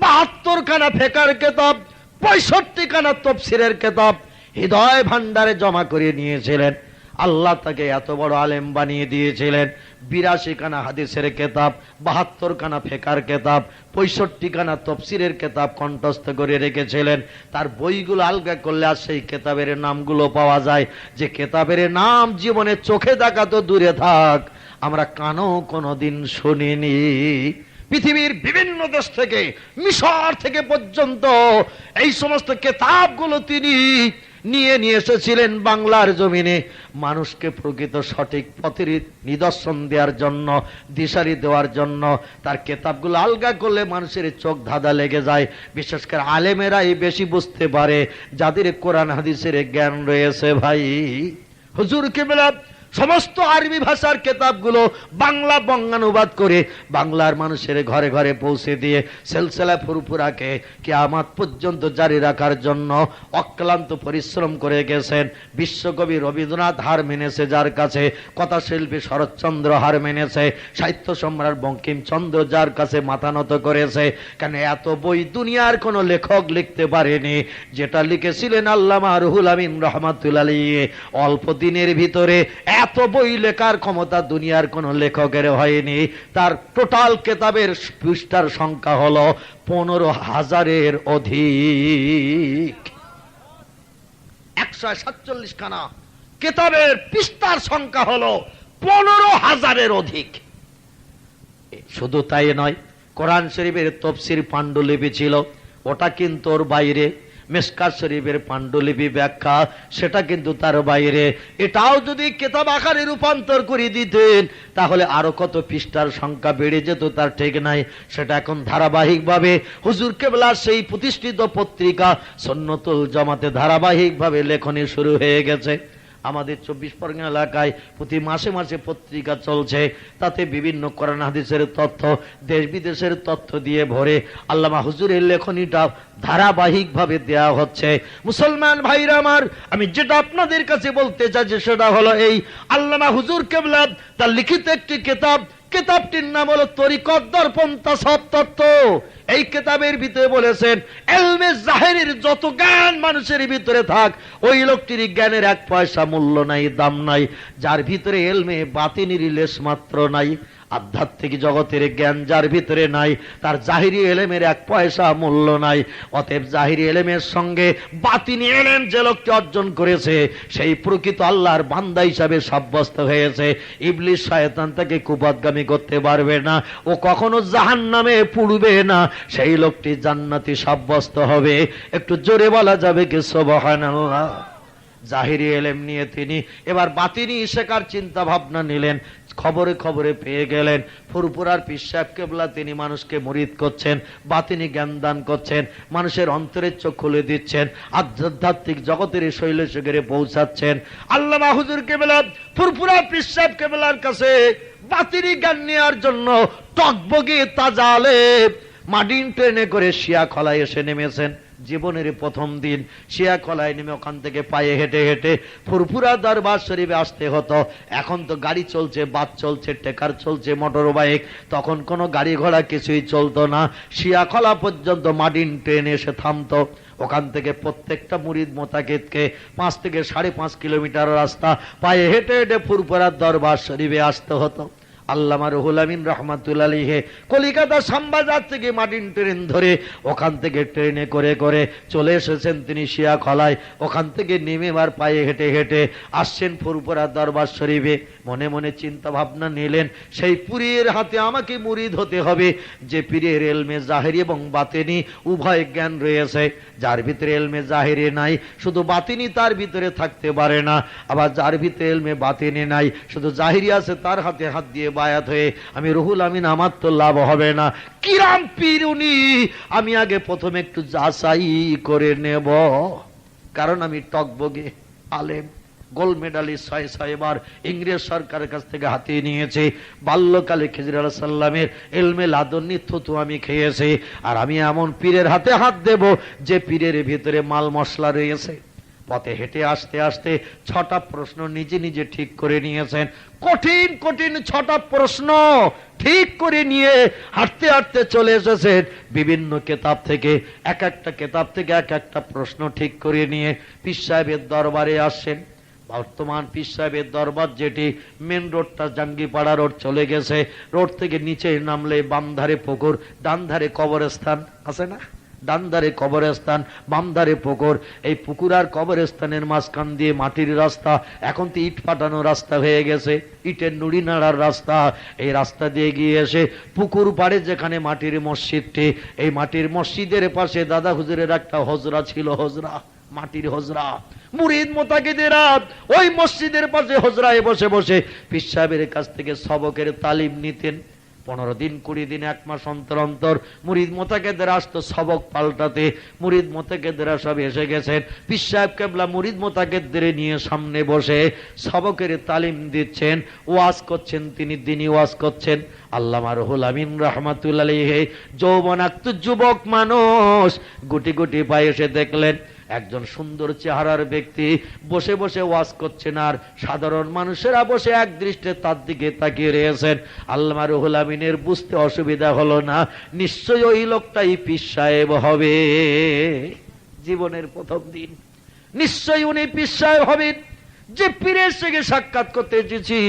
72 খানা ফিকহের কিতাব, 65 খানা তাফসীরের কিতাব হৃদয় ভান্ডারে জমা করে নিয়েছিলেন, আল্লাহ তাকে এত বড় আলেম বানিয়ে দিয়েছিলেন। 82 খানা হাদিসের কিতাব, 72 খানা ফিকহের কিতাব, 65 খানা তাফসীরের কিতাব কণ্ঠস্থ করে রেখেছিলেন। তার বইগুলো আলগা করলে আর সেই কিতাবের নামগুলো পাওয়া যায়, যে কিতাবের নাম জীবনে চোখে দেখা তো দূরে থাক, আমরা কানও কোনোদিন শুনিনি। পৃথিবীর বিভিন্ন দেশ থেকে, মিশর থেকে পর্যন্ত এই সমস্ত কিতাবগুলো তিনি নিয়ে এসেছিলেন বাংলার জমিনে, মানুষকে প্রকৃত সঠিক পথের নিদর্শন দেওয়ার জন্য, দিশারি দেওয়ার জন্য। তার কিতাবগুলো আলগা করলে মানুষের চোখ ধাঁধা লেগে যায়। বিশেষ করে আলেমেরাই বেশি বুঝতে পারে, যাদের কোরআন হাদিসের জ্ঞান রয়েছে। ভাই হুজুর কিবলা সমস্ত আরবি ভাষার কিতাবগুলো বাংলা বঙ্গানুবাদ করে বাংলার মানুষের ঘরে ঘরে পৌঁছে দিয়ে সিলসিলা ফুরফুরাকে কিয়ামত পর্যন্ত জারি রাখার জন্য অক্লান্ত পরিশ্রম করে গেছেন বিশ্বকবি রবীন্দ্রনাথ হার মেনেছে যার কাছে, কথা শিল্পী শরৎচন্দ্র হার মেনেছে, সাহিত্য সম্রাট বঙ্কিমচন্দ্র যার কাছে মাথা নত করেছে। কেন এত বই দুনিয়ার কোন লেখক লিখতে পারেনি যেটা লিখেছিলেন আল্লামা রুহুল আমিন রাহমাতুল্লাহ আলাইহি। অল্প দিনের ভিতরে এত বই লেখার ক্ষমতা দুনিয়ার কোন লেখকের হয়নি। তার টোটাল কিতাবের পৃষ্ঠার সংখ্যা হলো 15,000-এর অধিক। 147 খানা কিতাবের পৃষ্ঠার সংখ্যা হলো 15,000-এর অধিক। শুধু তাই নয়, কোরআন শরীফের তাফসীর পাণ্ডুলিপি ছিল, ওটা কিন্তু ওর বাইরে। মিশকাত শরীফের পাণ্ডুলিপি ব্যাখ্যা, সেটা কিন্তু তার বাইরে। এটাও যদি কিতাব আকারে রূপান্তর করে দিতেন তাহলে আরো কত পৃষ্ঠার সংখ্যা বেড়ে যেত তার ঠিক নাই। সেটা এখন ধারাবাহিকভাবে হুজুর কেবলার সেই প্রতিষ্ঠিত পত্রিকা সুন্নতুল জামাতে ধারাবাহিকভাবে লেখনী শুরু হয়ে গেছে। আমাদের 24 পরগনা এলাকায় প্রতি মাসে মাসে পত্রিকা চলছে, তাতে বিভিন্ন কোরআন হাদিসের তথ্য, দেশ বিদেশের তথ্য দিয়ে ভরে আল্লামা হুজুরের লেখনীটা ধারাবাহিকভাবে দেয়া হচ্ছে। মুসলমান ভাইরা আমার, আমি যেটা আপনাদের কাছে বলতে চাই সেটা হলো এই, আল্লামা হুজুর কেবলা তার লিখিত একটি কিতাব, কিতাবটির নাম হলো তরিকত দর্পণ তাসাউফ তত্ত্ব। এই কিতাবের ভিতরে বলেছেন ইলমে জাহিরের যত জ্ঞান মানুষের ভিতরে থাক, ওই লোকটির জ্ঞানের 1 পয়সা মূল্য নাই, দাম নাই। যার ভিতরে ইলমে বাতিনির লেশ মাত্র নাই, আধ্যাত্মিক জগতের জ্ঞান যার ভিতরে নাই, তার জাহিরি ইলমের 1 পয়সা মূল্য নাই। অতএব জাহিরি ইলমের সঙ্গে বাতিনি ইলম যে লোকটি অর্জন করেছে সেই প্রকৃত আল্লাহর বান্দা হিসাবে সাব্যস্ত হয়েছে। ইবলিস শয়তান তাকে কুপথগামী করতে পারবে না, ও কখনো জাহান্নামে পুড়বে না, সেই লোকটি জান্নাতি সাব্যস্ত হবে। একটু জোরে বলা যাবে কি সুবহানাল্লাহ। জাহিরি ইলম নিয়ে তিনি এবার বাতিনি শেখার চিন্তা ভাবনা নিলেন। খবরে খবরে পেয়ে গেলেন ফুরফুরার পীর সাহেব কেবলা তিনি মানুষকে মুরিদ করছেন, বাতিনি জ্ঞান দান করছেন, মানুষের অন্তরের চোখ খুলে দিচ্ছেন, আধ্যাত্মিক জগতের শৈলে শিখরে পৌঁছাচ্ছেন। আল্লামা হুজুর কেবলা ফুরফুরা পীর সাহেব কেবলার কাছে বাতিনি জ্ঞান নেওয়ার জন্য টকবগে তাজা আলেম মাডিন ট্রেনে করে শিয়াখলায় এসে নেমেছেন। জীবনের প্রথম দিন শিয়াখলায় নেমে ওখান থেকে পায়ে হেঁটে হেঁটে ফুরফুরা দরবার শরীফে আসতে হতো। এখন তো গাড়ি চলছে, বাস চলছে, ট্রেকার চলছে, মোটর বাইক, তখন কোনো গাড়ি ঘোড়া কিছুই চলতো না। শিয়াখলা পর্যন্ত মাডিন ট্রেন এসে থামতো। ওখান থেকে প্রত্যেকটা মুরিদ মোতাকিদকে 5 থেকে 5.5 কিলোমিটার রাস্তা পায়ে হেঁটে হেঁটে ফুরফুরার দরবার শরীফে আসতে হতো। আল্লামা রুহুল আমিন রাহমাতুল্লাহ আলাইহি কলিকাতা শ্যামবাজার থেকে মাটিন ট্রেন ধরে ওখান থেকে ট্রেনে করে করে চলে এসেছেন তিনি শিয়াখলায়। ওখান থেকে নেমে আর পায়ে হেঁটে হেঁটে আসছেন ফুরফুরা দরবার শরীফে। মনে মনে চিন্তা ভাবনা নিলেন সেই পীরের হাতে আমাকে মুরিদ হতে হবে যে পীরের ইলমে জাহিরি এবং বাতিনি উভয় জ্ঞান রয়েছে। যার ভিতরে ইলমে জাহিরি নাই, শুধু বাতিনি তার ভিতরে থাকতে পারে না। আবার যার ভিতরে ইলমে বাতিনি নাই, শুধু জাহিরি আছে, তার হাতে হাত দিয়ে বায়াত হয়ে আমি রুহুল আমিন আমার তো লাভ হবে না। কিরাম পীর উনি, আমি আগে প্রথমে একটু যাচাই করে নেব, কারণ আমি টকবগে আলেম, গোল্ড মেডালিস্ট 6 বার ইংরেজ সরকারের কাছ থেকে হাতিয়ে নিয়েছে। বাল্যকালে খিজির আলাইহিস সালামের ইলমে লাদুন্নি থুতু আমি খেয়েছি। আর আমি এমন পীরের হাতে হাত দেব যে পীরের ভিতরে মাল মশলা রয়েছে। পথে হেঁটে আসতে আসতে 6টা প্রশ্ন নিজে নিজে ঠিক করে নিয়েছেন। কঠিন কঠিন 6টা প্রশ্ন ঠিক করে নিয়ে হাঁটতে হাঁটতে চলে এসেছেন বিভিন্ন কিতাব থেকে। এক একটা কিতাব থেকে এক একটা প্রশ্ন ঠিক করে নিয়ে পীর সাহেবের দরবারে আসেন। বর্তমান পীর সাহেবের দরবার যেটি মেন রোডটা জাঙ্গিপাড়া রোড চলে গেছে। রোড থেকে নিচে নামলে বাম ধারে পুকুর, ডান ধারে কবরস্থান আছে না, ডান ধারে কবরস্থান, বাম ধারে পুকুর। এই পুকুর আর কবরস্থানের মাঝখান দিয়ে মাটির রাস্তা, এখন তো ইট পাটানো রাস্তা হয়ে গেছে, ইটের নুড়ি নাড়ার রাস্তা। এই রাস্তা দিয়ে গিয়ে এসে পুকুর পাড়ে যেখানে মাটির মসজিদটি, এই মাটির মসজিদের পাশে দাদা হুজুরের একটা হজরা ছিল, হজরা, মাটির হজরা। মুরিদ মোতাকিদেরা ওই মসজিদের পাশে হজরায় বসে বসে পীর সাহেবের কাছ থেকে সবকের তালিম নিতেন। 15 দিন 20 দিন 1 মাস অন্তর অন্তর মুরিদ মোতাকেদের আসতো সবক পাল্টাতে। মুরিদ মোতাকেদেরা সব এসে গেছেন। পীর সাহেব কেবলা মুরিদ মোতাকেদের নিয়ে সামনে বসে সবকের তালিম দিচ্ছেন, ওয়াজ করছেন। তিনি দিনই ওয়াজ করছেন। আল্লামা রুহুল আমিন রাহমাতুল্লাহ আলাইহি যৌবনাক্ত যুবক মানুষ গুটি গুটি পায়ে এসে দেখলেন একজন সুন্দর চেহারার ব্যক্তি বসে বসে ওয়াজ করছেন, আর সাধারণ মানুষেরা বসে এক দৃষ্টে তার দিকে তাকিয়ে রয়েছেন। আল্লামা রুহুল আমিনের বুঝতে অসুবিধা হলো না, নিশ্চয়ই ওই লোকটাই পীর সাহেব হবে। জীবনের প্রথম দিন নিশ্চয়ই উনি পীর সাহেব হবেন, যে পীরের সঙ্গে সাক্ষাৎ করতে এসেছি।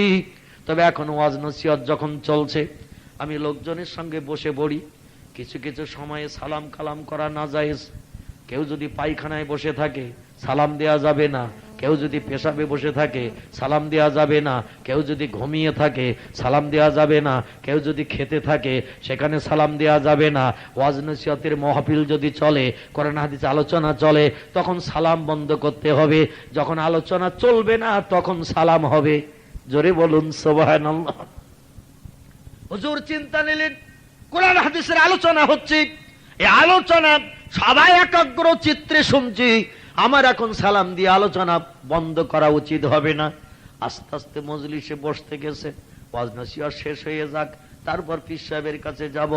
তবে এখন ওয়াজ নসিহত যখন চলছে, আমি লোকজনের সঙ্গে বসে পড়ি। কিছু কিছু সময়ে সালাম কালাম করা না জায়েজ। কেউ যদি পায়খানায় বসে থাকে সালাম দেয়া যাবে না, কেউ যদি পেশাবে বসে থাকে সালাম দেয়া যাবে না, কেউ যদি ঘুমিয়ে থাকে সালাম দেয়া যাবে না, কেউ যদি খেতে থাকে সেখানে সালাম দেয়া যাবে না। ওয়াজ নসিহতের মাহফিল যদি চলে, কোরআন হাদিস আলোচনা চলে, তখন সালাম বন্ধ করতে হবে। যখন আলোচনা চলবে না তখন সালাম হবে। জোরে বলুন সুবহানাল্লাহ। হুজুর চিন্তা নিলেন, কোরআন হাদিসের আলোচনা হচ্ছে, এই আলোচনা সবাই একাগ্র চিত্রে শুনছি, আমার এখন সালাম দিয়ে আলোচনা বন্ধ করা উচিত হবে না। আস্তে আস্তে মজলিসে বসতে গেছে, ওয়াজ নসিহত শেষ হয়ে যাক, তারপর পীর সাহেবের কাছে যাব,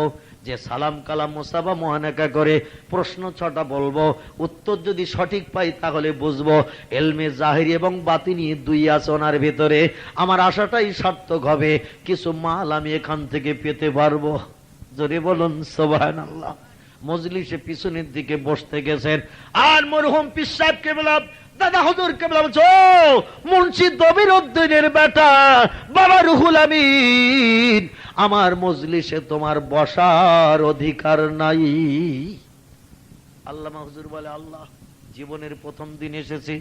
যে সালাম কালাম মুসাফা মুআনাকা করে প্রশ্ন 6টা বলবো, উত্তর যদি সঠিক পাই তাহলে বুঝবো ইলমে জাহিরি এবং বাতিনি দুই আছে ওনার ভিতরে। আমার আশাটাই সার্থক হবে, কিছু মাল আমি এখান থেকে পেতে পারবো। জোরে বলুন সুবহানাল্লাহ। মজলিসে পিছনের দিকে বসতে গেছেন, আর মরহুম পীর সাহেব কেবলা দাদা হুজুর কেবলা বলছো, মুন্সি দবির উদ্দিনের বেটা বাবা রুহুল আমিন, আমার মজলিসে তোমার বসার অধিকার নাই। আল্লামা হুজুর বলে, আল্লাহ, জীবনের প্রথম দিন এসেছি,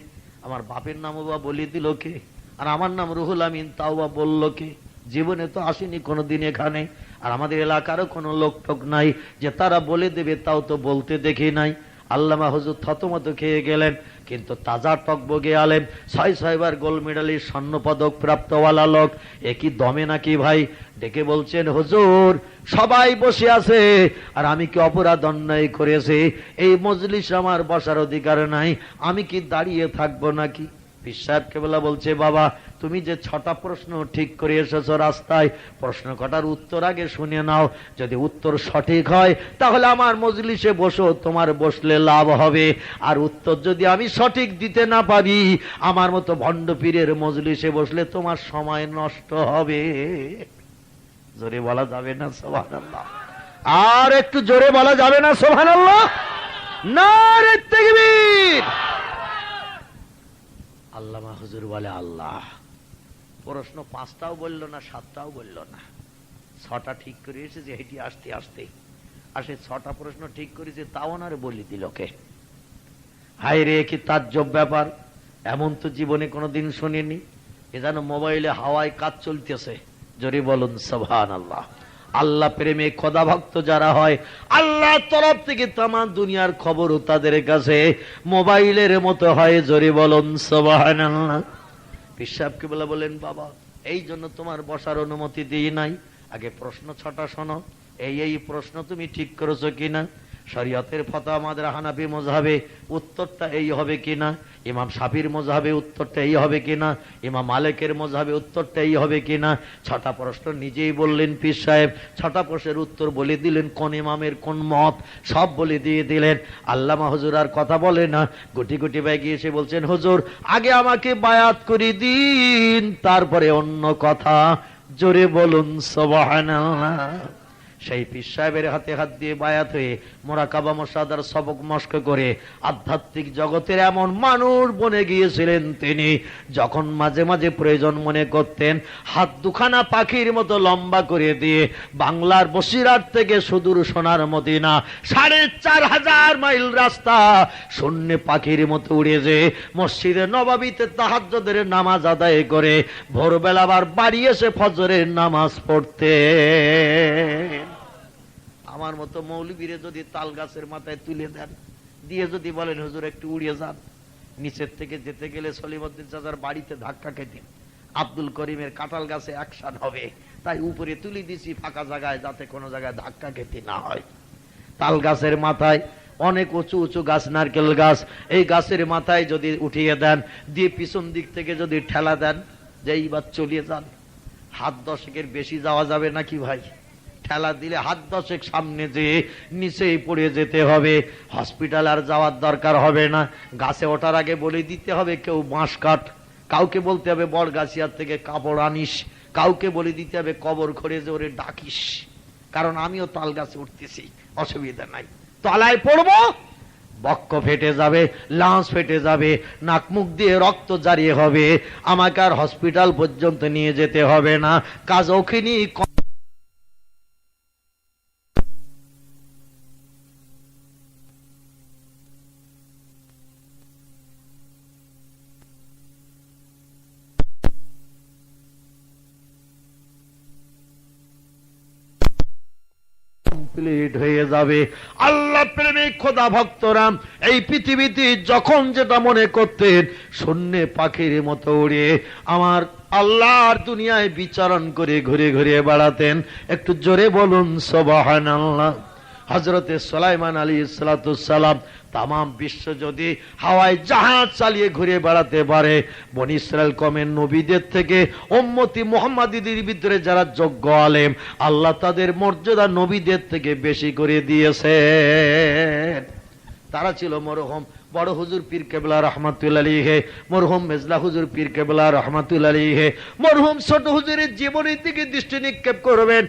আমার বাপের নামও বা বলে দিল কে, আর আমার নাম রুহুল আমিন তাও বা বললো কে? জীবনে তো আসেনি কোনোদিন এখানে, আর আমাদের এলাকারও কোনো লোক টোক নাই যে তারা বলে দেবে, তাও তো বলতে দেখি নাই। আল্লামা হুজুর থতমত খেয়ে গেলেন, কিন্তু তাজা টকবগে আলেম, 6 বার গোল্ড মেডালিস্ট স্বর্ণ পদক প্রাপ্তওয়ালা লোক, একই দমে নাকি ভাই? ডেকে বলছেন, হুজুর সবাই বসে আছে আর আমি কি অপরাধ অন্যায় করেছি? এই মজলিস আমার বসার অধিকার নাই, আমি কি দাঁড়িয়ে থাকবো নাকি? পীর সাহেব কেবলা বলছে, বাবা তুমি যে 6টা প্রশ্ন ঠিক করে এসেছো রাস্তায়, প্রশ্ন কটার উত্তর আগে শুনে নাও, যদি উত্তর সঠিক হয় তাহলে আমার মজলিসে বসো, তোমার বসলে লাভ হবে। আর উত্তর যদি আমি সঠিক দিতে না পারি, আমার মতো ভণ্ড পীরের মজলিসে বসলে তোমার সময় নষ্ট হবে। জোরে বলা যাবে না সুবহানাল্লাহ? আর একটু জোরে বলা যাবে না সুবহানাল্লাহ? নারে তাকবীর। আল্লামা হুজুর বলে, আল্লাহ, প্রশ্ন 5টাও বলল না, 7টাও বলল না, 6টা ঠিক করে এসেছে। হেঁটে আসতে আসতে আসে 6টা প্রশ্ন ঠিক করেছে, তাও না রে বলি দিল কে? হায় রে, কি তাজ্জব ব্যাপার! এমন তো জীবনে কোনোদিন শুনিনি। এ যেন মোবাইলে হাওয়ায় কাজ চলতেছে। জোরে বলুন সুবহানাল্লাহ। আল্লাহ প্রেমে খোদা ভক্ত যারা হয়, আল্লাহ তরফ থেকে তামাম দুনিয়ার খবরও তাদের কাছে মোবাইলের মতো হয়। জোরে বলুন সুবহানাল্লাহ। পীর সাহেবকে বলেন, বাবা এই জন্য তোমার বসার অনুমতি দিই নাই, আগে প্রশ্ন 6টা শোনো, এই প্রশ্ন তুমি ঠিক করেছো কিনা? শরীয়তের ফতোয়া আমাদের হানাফি মযহাবে উত্তরটা এই হবে কিনা, ইমাম শাফির মযহাবে উত্তরটা এই হবে কিনা, ইমাম মালিকের মযহাবে উত্তরটা এই হবে কিনা। 6টা প্রশ্ন নিজেই বললেন পীর সাহেব, 6টা প্রশ্নের উত্তর বলে দিলেন, কোন ইমামের কোন মত সব বলে দিয়ে দিলেন। আল্লামা হুজুর আর কথা বলে না, গুটি গুটি ব্যাগে এসে বলছেন, হুজুর আগে আমাকে বায়াত করে দিন, তারপরে অন্য কথা। জোরে বলুন সুবহানাল্লাহ। সেই পীর সাহেবের হাতে হাত দিয়ে বায়াত হয়ে মুরাকাবা মুশাহাদার সবক মস্ক করে আধ্যাত্মিক জগতের এমন মানুষ বনে গিয়েছিলেন তিনি, যখন মাঝে মাঝে প্রয়োজন মনে করতেন হাত দুখানা পাখির মতো লম্বা করে দিয়ে বাংলার বসিরহাট থেকে সুদূর সোনার মদিনা ৪৫০০ মাইল রাস্তা শূন্য পাখির মতো উড়ে যে মসজিদে নববীতে তাহাজ্জুদের নামাজ আদায় করে ভোরবেলা আবার বাড়ি এসে ফজরের নামাজ পড়তে। আমার মতো মৌলবীরে যদি তাল গাছের মাথায় তুলে দেন, দিয়ে যদি বলেন হুজুর একটু উড়িয়ে যান, নিচের থেকে যেতে গেলে সলিমউদ্দিন চাচার বাড়িতে ধাক্কা খেতেন, আব্দুল করিমের কাঁঠাল গাছে অ্যাকশন হবে, তাই উপরে তুলে দিছি ফাঁকা জায়গায়, যাতে কোনো জায়গায় ধাক্কা খেতে না হয়। তাল গাছের মাথায় অনেক উঁচু উঁচু গাছ, নারকেল গাছ, এই গাছের মাথায় যদি উঠিয়ে দেন, দিয়ে পিছন দিক থেকে যদি ঠেলা দেন যে এইবার চলিয়ে যান, হাত 10 বেশি যাওয়া যাবে নাকি ভাই? ঠেলা দিলে হাত 10 সামনে যেয়ে নিচেই পড়ে যেতে হবে। হসপিটাল আর যাওয়ার দরকার হবে না। গাছে ওঠার আগে বলে দিতে হবে কেউ বাঁশ কাট, কাউকে বলতে হবে বড় গাছিয়ার থেকে কাপড় আনিস, কাউকে বলে দিতে হবে কবর খড়ে যে ওরে ডাকিস, কারণ আমিও তাল গাছে উঠতেছি, অসুবিধা নাই। তলায় পড়বো, বক্ষ ফেটে যাবে, লাঞ্চ ফেটে যাবে, নাক মুখ দিয়ে রক্ত জারিয়ে হবে, আমাকে আর হসপিটাল পর্যন্ত নিয়ে যেতে হবে না। কাজ ওখানে কমপ্লিট হয়ে যাবে। আল্লাহ প্রেমিক খোদা ভক্তরাম এই পৃথিবীতে যখন যেটা মনে করতেন শূন্যে পাখির মতো উড়ে আমার আল্লাহর দুনিয়ায় বিচরণ করে ঘুরে ঘুরে বেড়াতেন। একটু জোরে বলুন সুবহানাল্লাহ। হযরতে সুলাইমান আলাইহিস সালাম তামাম বিশ্ব যদি হাওয়ায় জাহাজ চালিয়ে ঘুরে বেড়াতে পারে, বনি ইসরাইল কমের নবীদের থেকে উম্মতি মুহাম্মাদীদের ভিতরে যারা যোগ্য আলেম, আল্লাহ তাদের মর্যাদা নবীদের থেকে বেশি করে দিয়েছেন। তারা ছিল মরহুম বড় হুজুর পীর কেবলা রহমাতুল্লাহ আলাইহি, মরহুম মেজলা হুজুর পীর কেবলা রহমাতুল্লাহ আলাইহি। মরহুম ছোট হুজুরের জীবনের দিকে দৃষ্টি নিক্ষেপ করবেন,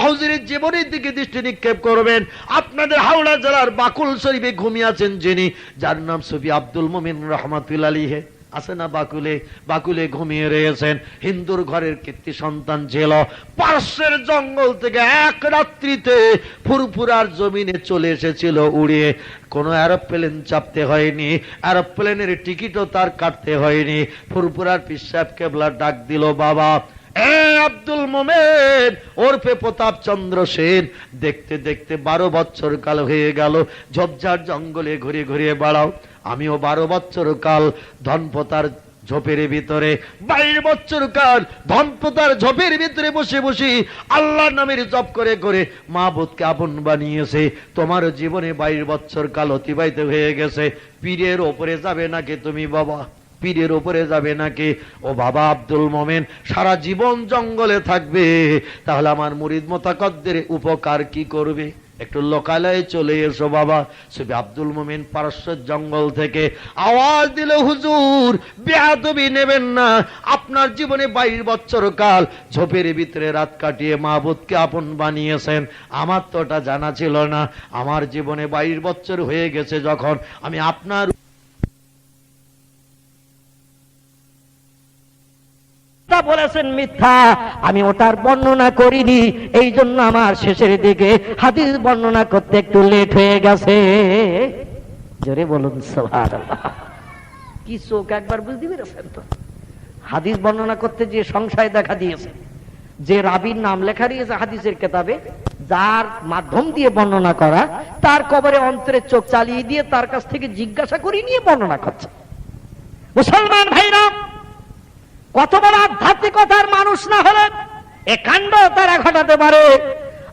হুজুরের জীবনের দিকে দৃষ্টি নিক্ষেপ করবেন। আপনাদের হাওড়া জেলার বাকুল শরীফে ঘুমিয়ে আছেন যিনি, যার নাম সুফি আব্দুল মুমিন রহমাতুল্লাহ আলাইহি, আছে না বাকুলে? বাকুলে ঘুমিয়ে রয়েছেন। হিন্দুর ঘরের কীর্তি সন্তান ছিল। পার্শ্বের জঙ্গল থেকে এক রাত্রিতে ফুরফুরার জমিনে চলে এসেছিল উড়ে। কোনো এরোপ্লেন চাপতে হয়নি, এরোপ্লেনের টিকিটও তার কাটতে হয়নি। ফুরফুরার পীর সাহেব কেবলা ডাক দিল, বাবা এ আব্দুল মোমেন ওরফে প্রতাপ চন্দ্র সেন, দেখতে দেখতে 12 বছর কাল হয়ে গেল ঝোপঝাড় জঙ্গলে ঘুরে ঘুরে বেড়াও। আমিও 12 বছর কাল ধনপতার ঝোপের ভিতরে, 22 বছর কাল ধনপতার ঝোপের ভিতরে বসে বসে আল্লাহর নামের জপ করে করে মাবুদকে আপন বানিয়েছে। তোমার জীবনে 22 বছর কাল অতিবাহিত হয়ে গেছে, পীরের ওপরে যাবে নাকি তুমি বাবা? পীরের উপরে যাবে নাকি? ও বাবা আব্দুল মোমেন সারা জীবন জঙ্গলে থাকবে, তাহলে আমার মুরিদ মোতাকাদ্দের উপকার কি করবে? একটু লোকালয়ে চলে এসো বাবা। সুফি আব্দুল মোমেন পারস্যের জঙ্গল থেকে আওয়াজ দিল, হুজুর বেয়াদবি নেবেন না, আপনার জীবনে 22 বছর কাল ঝোপের ভিতরে রাত কাটিয়ে মাবুদকে আপন বানিয়েছেন, আমার তো ওটা জানা ছিল না। আমার জীবনে 22 বছর হয়ে গেছে যখন আমি আপনার বলেছেন মিথ্যা, আমি ওটার বর্ণনা করিনি, এই জন্য আমার শেষের দিকে হাদিস বর্ণনা করতে একটু লেট হয়ে গেছে। জোরে বলুন সুবহানাল্লাহ। কি চোখ একবার বুঝতে পেরেছেন তো? হাদিস বর্ণনা করতে যে সংশয় দেখা দিয়েছে, যে রাবীর নাম লেখা দিয়েছে হাদিসের কিতাবে, যার মাধ্যম দিয়ে বর্ণনা করা, তার কবরে অন্তরের চোখ চালিয়ে দিয়ে তার কাছ থেকে জিজ্ঞাসা করে নিয়ে বর্ণনা করছে। মুসলমান ভাইরা, কত বড় আধ্যাত্মিকতার মানুষ না হলে এ কাণ্ড তারা ঘটাতে পারে।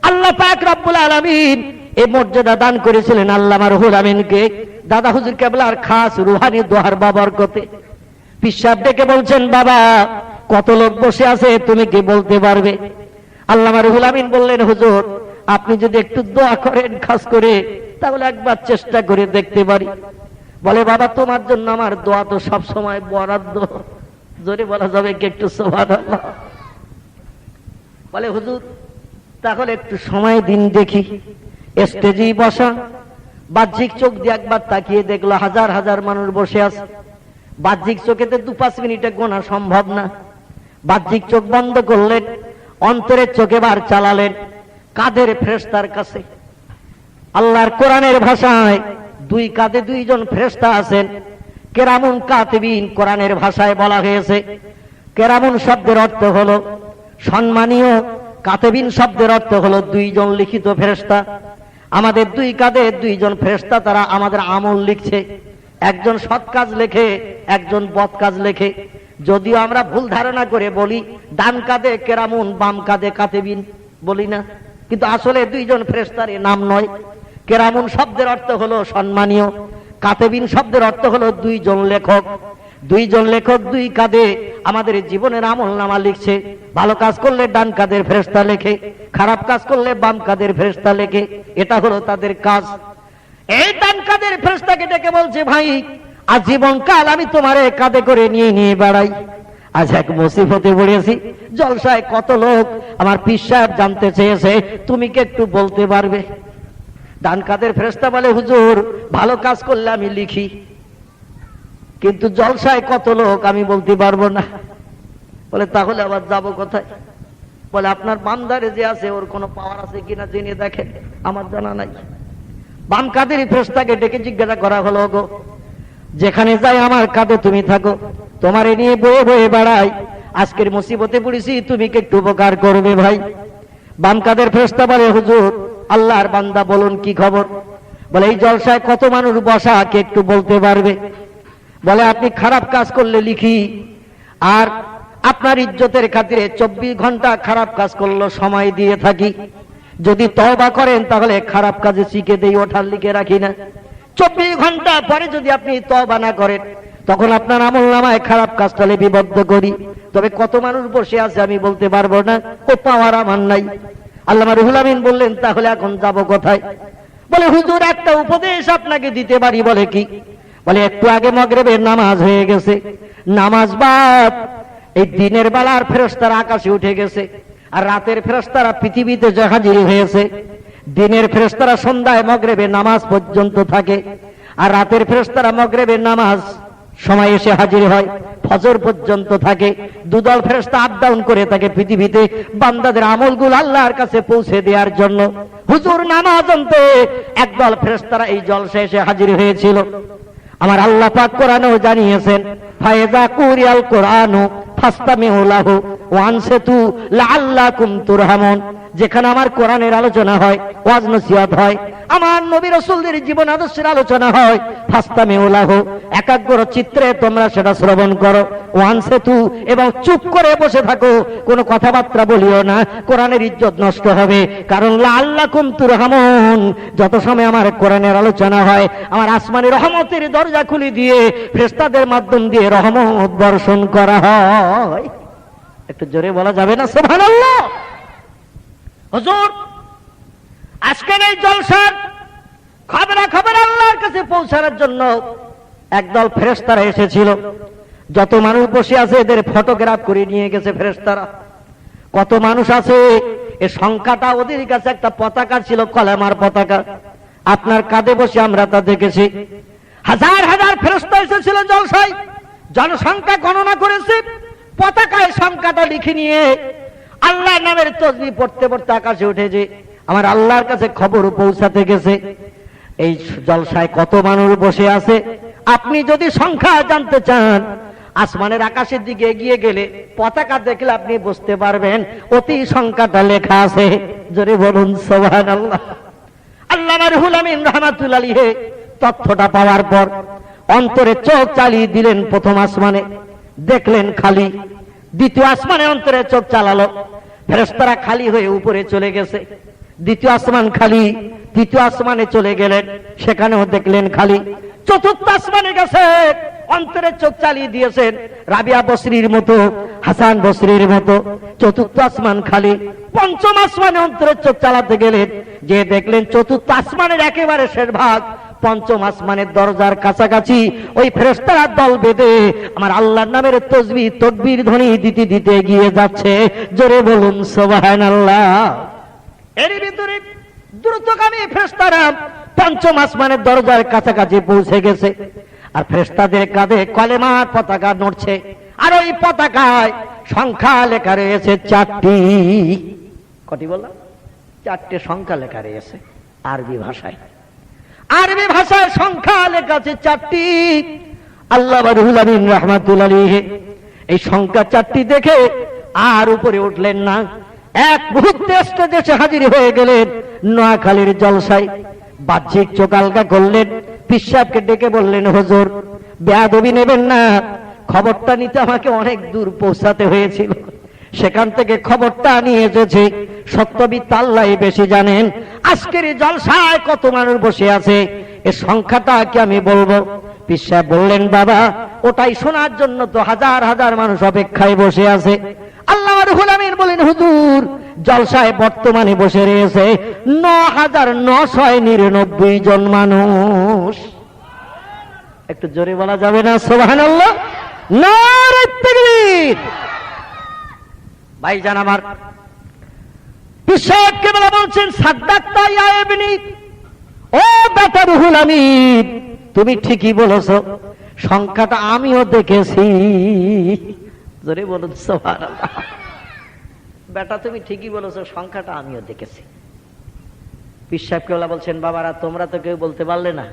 আল্লাহ পাক রব্বুল আলামিন এই মর্যাদা দান করেছিলেন আল্লামা রুহুল আমিনকে, দাদা হুজুর কেবলার খাস রুহানি দোহার বাবরকতে। পীর সাহেব ডেকে বলছেন, বাবা কত লোক বসে আছে তুমি কি বলতে পারবে? আল্লামা রুহুল আমিন বললেন, হুজুর আপনি যদি একটু দোয়া করেন খাস করে, তাহলে একবার চেষ্টা করে দেখতে পারি। বলে, বাবা তোমার জন্য আমার দোয়া তো সব সময় বরাদ্দ। জোরে বলা যাবে কি একটু সুবহানাল্লাহ? বলে, হুজুর তাহলে একটু সময় দিন দেখি। স্টেজেই বসা, বাহ্যিক চোখ দিয়ে একবার তাকিয়ে দেখলো হাজার হাজার মানুষ বসে আছে। বাহ্যিক চোখেতে 2-5 মিনিটে গোনা সম্ভব না। বাহ্যিক চোখ বন্ধ করলেন, অন্তরের চোখে বার চালালেন কাদের ফেরেশতার কাছে। আল্লাহর কোরআনের ভাষায় 2 কাঁধে 2 জন ফেরেশতা আছেন, কেরামুন কাতিবিন। কোরআনের ভাষায় বলা হয়েছে কেরামুন শব্দের অর্থ হলো সম্মানীয়, কাতিবিন শব্দের অর্থ হলো 2 জন লিখিত ফেরেশতা। আমাদের 2 কাঁধে 2 জন ফেরেশতা, তারা আমাদের আমল লিখছে। একজন সৎ কাজ লেখে, একজন বদ কাজ লেখে। যদিও আমরা ভুল ধারণা করে বলি ডান কাঁধে কেরামুন, বাম কাঁধে কাতেবিন বলি না, কিন্তু আসলে দুইজন ফেরেশতার এ নাম নয়। কেরামুন শব্দের অর্থ হলো সম্মানীয়, কাতেবিন শব্দের অর্থ হলো দুইজন লেখক। দুইজন লেখক দুই কাঁধে আমাদের জীবনের আমল নামা লিখছে। ভালো কাজ করলে ডান কাঁধের ফেরেশতা লেখে, খারাপ কাজ করলে বাম কাঁধের ফেরেশতা লেখে। এটা হলো তাদের কাজ। এই ডান কাঁধের ফেরেশতাকে ডেকে বলছে, ভাই আজীবন কাল আমি তোমারে কাঁধে করে নিয়ে নিয়ে বেড়াই, আজ এক মুসিবতে পড়েছি, জলসায় কত লোক আমার পীর সাহেব জানতে চেয়েছে, তুমি কি একটু বলতে পারবে? ডান কাঁধের ফেরেশতা বলে, হুজুর ভালো কাজ করলে আমি লিখি, কিন্তু জলসায় কত লোক আমি বলতে পারবো না। বলে তাহলে আবার যাবো কোথায়? বলে আপনার বান্দারে যে আছে ওর কোনো পাওয়ার আছে কিনা জেনে দেখেন, আমার জানা নাই। বাম কাঁধের ফেরেশতাকে ডেকে জিজ্ঞাসা করা হলো, গো যেখানে যাই আমার কাঁধে তুমি থাকো, তোমারে নিয়ে বয়ে বয়ে বেড়াই, আজকের মুসিবতে পড়েছি, তুমি কি একটু উপকার করবে ভাই? বাম কাঁধের ফেরেশতা বলে, হুজুর আল্লাহর বান্দা বলুন কি খবর? বলে এই জলসায় কত মানুষ বসা, কে একটু বলতে পারবে? বলে আপনি খারাপ কাজ করলে লিখি, আর আপনার ইজ্জতের খাতিরে 24 ঘন্টা খারাপ কাজ করলো সময় দিয়ে থাকি, যদি তওবা করেন তাহলে খারাপ কাজে শিখে দেই, ওঠার লিখে রাখি না। 24 ঘন্টা পরে যদি আপনি তওবা না করেন তখন আপনার আমল নামায় খারাপ কাজটা লিপিবদ্ধ করি। তবে কত মানুষ বসে আছে আমি বলতে পারবো না, ও পাওয়ার আমার নাই। আল্লামা রুহুল আমিন বললেন, তাহলে এখন যাব কোথায়? বলে হুজুর একটা উপদেশ আপনাকে দিতে পারি। বলে কি? বলে একটু আগে মাগরিবের নামাজ হয়ে গেছে, নামাজ বাদ এই দিনের বেলার ফেরেশতারা আকাশে উঠে গেছে, আর রাতের ফেরেশতারা পৃথিবীতে হাজির হয়েছে। দিনের ফেরেশতারা সন্ধ্যায় মাগরিবের নামাজ পর্যন্ত থাকে, আর রাতের ফেরেশতারা মাগরিবের নামাজ সময় এসে হাজির হয়, ফজর পর্যন্ত থাকে। দুদল ফেরেশতা আপ ডাউন করে থাকে পৃথিবীতে বান্দাদের আমলগুলো আল্লাহর কাছে পৌঁছে দেওয়ার জন্য। হুজুর নামাজ আনতে একদল ফেরেশতারা এই জলসা এসে হাজির হয়েছিল। আমার আল্লাহ পাক কোরআনেও জানিয়েছেন, ফায়দা কুরিয়াল কোরআনু ফাস্তামিউ লাহু ওয়া আনসিতু লাআল্লাকুম তুরহামুন। যেখানে আমার কোরআনের আলোচনা হয়, ওয়াজ নসিহত হয়, আমার নবী রাসূলদের জীবন আদর্শের আলোচনা হয়, ফাস্তামিউ লাহু একাগ্র চিত্রে তোমরা সেটা শ্রবণ করো, ওয়া আনসিতু এবং চুপ করে বসে থাকো, কোনো কথাবার্তা বলিও না, কোরআনের ইজ্জত নষ্ট হবে। কারণ লাআল্লাকুম তুরহামুন, যত সময় আমার কোরআনের আলোচনা হয় আমার আসমানি রহমতের দরজা খুলে দিয়ে ফেরেশতাদের মাধ্যম দিয়ে রহমত বর্ষণ করা হয়। একটু জোরে বলা যাবে না সুবহানাল্লাহ? হুজুর আজকের এই জলসার খবর আল্লাহর কাছে পৌঁছানোর জন্য একদল ফেরেশতারা এসেছিল। যত মানুষ বসে আছে এদের ফটোগ্রাফ করে নিয়ে গেছে ফেরেশতারা। কত মানুষ আছে এই সংখ্যাটা, ওদের কাছে একটা পতাকা ছিল, কলেমার পতাকা। আপনার কাঁধে বসে আমরা তা দেখেছি। হাজার হাজার ফেরেশতা এসেছিল জলসায়, জনসংখ্যা গণনা করেছে, পতাকায় সংখ্যাটা লিখে নিয়ে আল্লাহর নামের তাসবিহ পড়তে পড়তে আকাশে উঠেছে। আমার আল্লাহর কাছে খবর পৌঁছাতে গেছে এই জলসায় কত মানুষ বসে আছে। আপনি যদি সংখ্যা জানতে চান, আসমানের আকাশের দিকে এগিয়ে গেলে পতাকা দেখলে আপনি বুঝতে পারবেন অতি সংখ্যাটা লেখা আছে। জোরে বলুন সুবহানাল্লাহ। আল্লামা রুহুল আমিন রাহমাতুল্লাহ আলাইহি তথ্যটা পাওয়ার পর অন্তরে চোখ চালিয়ে দিলেন। প্রথম আসমানে দেখলেন খালি, দ্বিতীয় আসমানে অন্তরে চোখ চালালো, ফেরেশতারা খালি হয়ে উপরে চলে গেছে। দ্বিতীয় আসমান খালি, তৃতীয় আসমানে চলে গেলেন, সেখানেও দেখলেন খালি। চতুর্থ আসমানে গেছে, অন্তরে চোখ চালিয়ে দিয়েছেন রাবিয়া বসরির মতো, হাসান বসরির মতো। চতুর্থ আসমান খালি। পঞ্চম আসমানে অন্তরে চোখ চালাতে গেলেন, যে দেখলেন চতুর্থ আসমানের একেবারে শেষ ভাগ, পঞ্চম আসমানের দরজার কাছাকাছি ওই ফেরেশতারা দল বেঁধে আমার আল্লাহর নামের তাসবিহ তাকবীর ধ্বনি দিতে দিতে এগিয়ে যাচ্ছে। জোরে বলুন সুবহানাল্লাহ। এর ভিতরে দ্রুতগামী ফেরেশতারা পঞ্চম আসমানের দরজার কাছাকাছি পৌঁছে গেছে, আর ফেরেশতাদের কাঁধে কলেমার পতাকা নড়ছে, আর ওই পতাকায় সংখ্যা লেখা রয়েছে 4টি। কটি বললাম? 4টে সংখ্যা লেখা রয়েছে আরবি ভাষায়। আরবি ভাষার সংখ্যা লেখা আছে 4টি। আল্লামা রুহুল আমিন রাহমাতুল্লাহ আলাইহি এই সংখ্যা 4টি দেখে আর উপরে উঠলেন না, এক মুহূর্তে স্টেজে হাজির হয়ে গেলেন নোয়াখালীর জলসায়। বাহ্যিক চোখ আলগা করলেন, পীর সাহেবকে ডেকে বললেন, হুজুর বেয়াদবি নেবেন না, খবরটা নিতে আমাকে অনেক দূর পৌঁছাতে হয়েছিল, সেখান থেকে খবরটা নিয়ে এসেছি। সত্যবিদ আল্লাহ বেশি জানেন। আজকের এই জলসায় কত মানুষ বসে আছে, এ সংখ্যাটা কি আমি বলবো? পীর সাহেব বললেন, বাবা ওটাই শোনার জন্য তো হাজার হাজার মানুষ অপেক্ষায় বসে আছে। আল্লাহ রুহুল আমিন বলেন, হুজুর জলসায় বর্তমানে বসে রয়েছে ৯,৯৯৯ জন মানুষ। একটু জোরে বলা যাবে না সুবহানাল্লাহ? নারে তাকবীর। ভাইজান আমার, পীর সাহেব কেবলা বলছেন, সাদ্দাক্তা ইয়া ইবনি, ও বেটা রুহুল আমিন তুমি ঠিকই বলেছো, সংখ্যাটা আমিও দেখেছি। জোরে বলুন সুবহানাল্লাহ। বেটা তুমি ঠিকই বলেছো, সংখ্যাটা আমিও দেখেছি। পীর সাহেব কেবলা বলছেন, বাবারা তোমরা তো কেউ বলতে পারলে না,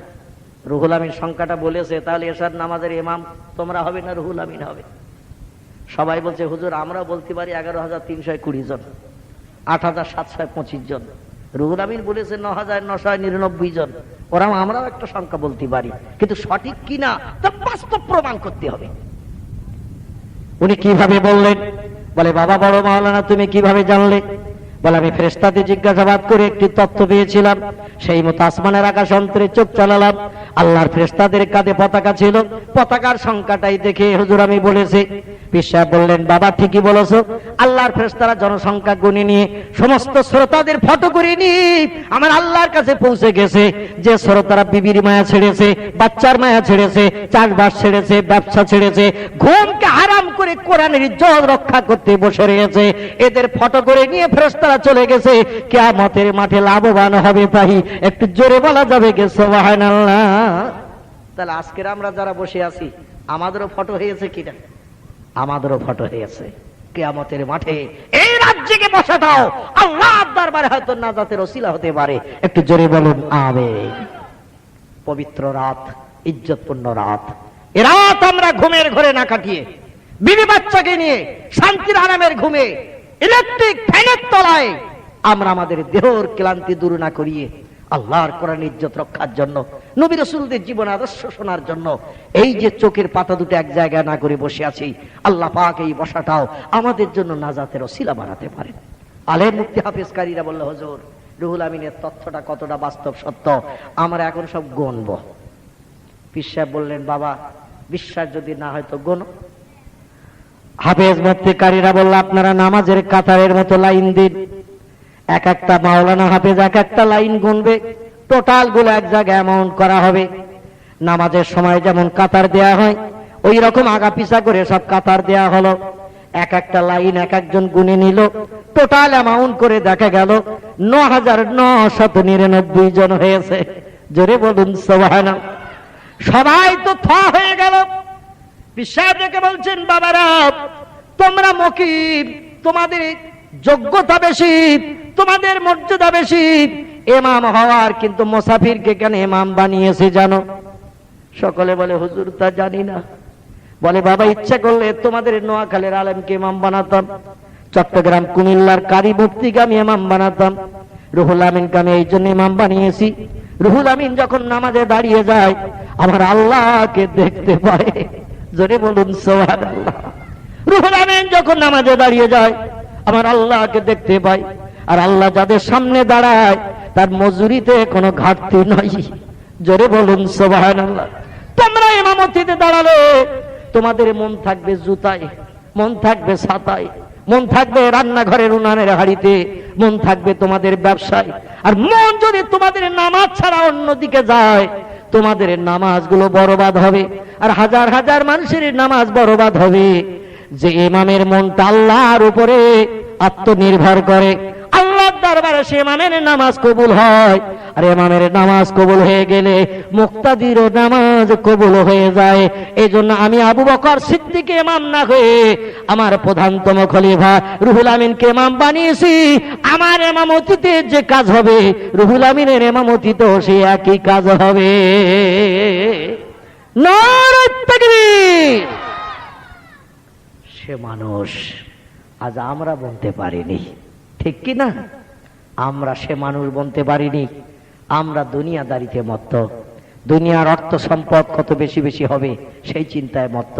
রুহুল আমিন সংখ্যাটা বলেছে, তাহলে এশার নামাজের ইমাম তোমরা হবে না রুহুল আমিন হবে? সবাই বলছে, হুজুর আমরা বলতে পারি 11,320 জন, 8,725 জন। রুহুল আমিন বলেছে 9,999 জন। ওরা আমরাও একটা সংখ্যা বলতে পারি, কিন্তু সঠিক কিনা তা বাস্তব প্রমাণ করতে হবে। উনি কিভাবে বললেন? বলে, বাবা বড় মাওলানা তুমি কিভাবে জানলে? বলে, আমি ফেরেশতাদের জিজ্ঞাসাবাদ করে একটি তথ্য পেয়েছিলাম, সেই মতো আসমানের আকাশ অন্তরে চোখ চালালাম, আল্লাহর ফেরেশতাদের কাঁধে পতাকা ছিল, পতাকার সংখ্যাটাই দেখে হুজুর আমি বলেছি। পীর সাহেব বললেন, বাবা ঠিকই বলেছো, আল্লাহর ফেরেশতারা জনসংখ্যা গুণে নিয়ে সমস্ত শ্রোতাদের ফটো করে নিয়ে আমার আল্লাহর কাছে পৌঁছে গেছে। যে শ্রোতারা বিবির মায়া ছেড়েছে, বাচ্চার মায়া ছেড়েছে, চাষবাস ছেড়েছে, ব্যবসা ছেড়েছে, ঘুমকে হারাম করে কোরআনের ইজ্জত রক্ষা করতে বসে রয়েছে, এদের ফটো করে নিয়ে ফেরেশতারা চলে গেছে, কিয়ামতের মাঠে লাভবান হবে। তাই একটু জোরে বলা যাবে গে সুবহানাল্লাহ? তাহলে আজকের আমরা যারা বসে আছি আমাদেরও ফটো হয়েছে কিনা? আমাদেরও ফটো হয়েছে। কিয়ামতের মাঠে এই রাজ্যকে বসাটাও আল্লাহর দরবারে হয়তো নাজাতের ওসিলা হতে পারে। একটু জোরে বলুন আমিন। পবিত্র রাত, ইজ্জতপূর্ণ রাত, এ রাত আমরা ঘুমের ঘরে না কাটিয়ে বিবি বাচ্চাকে নিয়ে শান্তির আরামের ঘুমে ইলেকট্রিক ফ্যানের তলায় আমরা আমাদের দেহর ক্লান্তি দূর না করিয়ে আল্লাহর কোরআন ইজ্জত রক্ষার জন্য, নবী রাসূলদের জীবন আদর্শ শোনার জন্য এই যে চোখের পাতা দুটো এক জায়গায় না করে বসে আছি, আল্লাহ পাক এই বসাটাও আমাদের জন্য নাজাতের ওসিলা বানাতে পারেন। আলেম মুফতি হাফেজকারীরা বলল, হুজুর রুহুল আমিনের তথ্যটা কতটা বাস্তব সত্য আমরা এখন সব গণব। পীর সাহেব বললেন, বাবা বিশ্বাস যদি না হয় তো গণ। হাফেজ মুফতিকারীরা বলল, আপনারা নামাজের কাতারের মতো লাইন দিন, এক একটা মাওলানা হাফেজ এক একটা লাইন গুনবে, টোটাল গুলো এক জায়গায় অ্যামাউন্ট করা হবে। নামাজের সময় যেমন কাতার দেয়া হয় ওই রকম আগা পিছা করে সব কাতার দেয়া হলো, এক একটা লাইন এক একজন গুনে নিল, টোটাল অ্যামাউন্ট করে দেখা গেল 9,999 জন হয়েছে। জোরে বলুন সুবহানাল্লাহ। সবাই তো থ হয়ে গেল। বিশ্বাস রেখে বলছেন, বাবারা তোমরা মকিব, তোমাদের যোগ্যতা বেশি, তোমাদের মর্যাদা বেশি, ইমাম হওয়ার, কিন্তু মুসাফিরকে কেন ইমাম বানিয়েছে জানো? সকলে বলে, হুজুর তা জানি না। বলে, বাবা ইচ্ছা করলে তোমাদের নোয়াখালীর আলেমকে ইমাম বানাতাম, চট্টগ্রাম কুমিল্লার কারি মুফতিকে আমি ইমাম বানাতাম, রুহুল আমিনকে আমি এই জন্য ইমাম বানিয়েছি। রুহুল আমিন যখন নামাজে দাঁড়িয়ে যায় আমার আল্লাহকে দেখতে পায়। জোরে বলুন সুবহানাল্লাহ। রুহুল আমিন যখন নামাজে দাঁড়িয়ে যায় আমার আল্লাহকে দেখতে পাই, আর আল্লাহ যাদের সামনে দাঁড়ায় তার মজুরিতে কোনো ঘাটতি নাই। জোরে বলুন সুবহানাল্লাহ। তোমরা ইমামতিতে দাঁড়ালে তোমাদের মন থাকবে জুতায়, মন থাকবে ছাতায়, মন থাকবে রান্নাঘরের উনানের হাড়িতে, মন থাকবে তোমাদের ব্যবসায়। আর মন যদি তোমাদের নামাজ ছাড়া অন্যদিকে যায় তোমাদের নামাজগুলো বরবাদ হবে, আর হাজার হাজার মানুষের নামাজ বরবাদ হবে। যে ইমামের মনটা আল্লাহর উপরে আত্মনির্ভর করে, আল্লাহর দরবারে সে ইমামের নামাজ কবুল হয়। আর ইমামের নামাজ কবুল হয়ে গেলে মুক্তাদিরও নামাজ কবুল হয়ে যায়। এই জন্য আমি আবু বকর সিদ্দিককে ইমাম না হয়ে আমার প্রধানতম খলিফা রুহুল আমিনকে ইমাম বানিয়েছি। আমার ইমামতিতে যে কাজ হবে রুহুল আমিনের ইমামতিতেও সে একই কাজ হবে। নারে তাকবীর। সে মানুষ আজ আমরা বলতে পারিনি, ঠিক কি না? আমরা সে মানুষ বলতে পারিনি। আমরা দুনিয়াদারিতে মত্ত, দুনিয়ার অর্থ সম্পদ কত বেশি বেশি হবে সেই চিন্তায় মত্ত।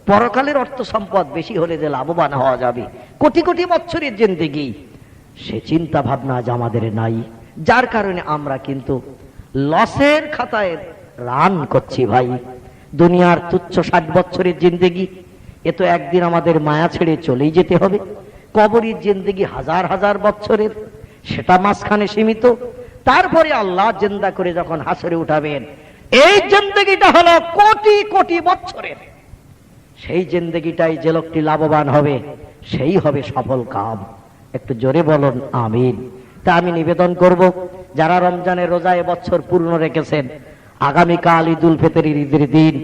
পরকালের অর্থ সম্পদ বেশি হলে যে লাভবান হওয়া যাবে, কোটি কোটি বছরের জিন্দেগি, সে চিন্তা ভাবনা আজ আমাদের নাই। যার কারণে আমরা কিন্তু লসের খাতায় রান করছি ভাই। দুনিয়ার তুচ্ছ 60 বছরের জিন্দেগি, এ তো একদিন আমাদের মায়া ছেড়ে চলেই যেতে হবে। কবরের জিন্দেগি হাজার হাজার বছরের, সেটা মাঝখানে সীমিত। তারপরে আল্লাহ জিন্দা করে যখন হাসরে উঠাবেন, এই জিন্দেগিটা হলো কোটি কোটি বছরের। সেই জিন্দেগিটাই যে লোকটি লাভবান হবে, সেই হবে সফল কাম। একটু জোরে বলুন আমিন। তা আমি নিবেদন করব, যারা রমজানের রোজা এবছর পূর্ণ রেখেছেন, আগামীকাল ঈদুল ফিতরের ঈদের দিন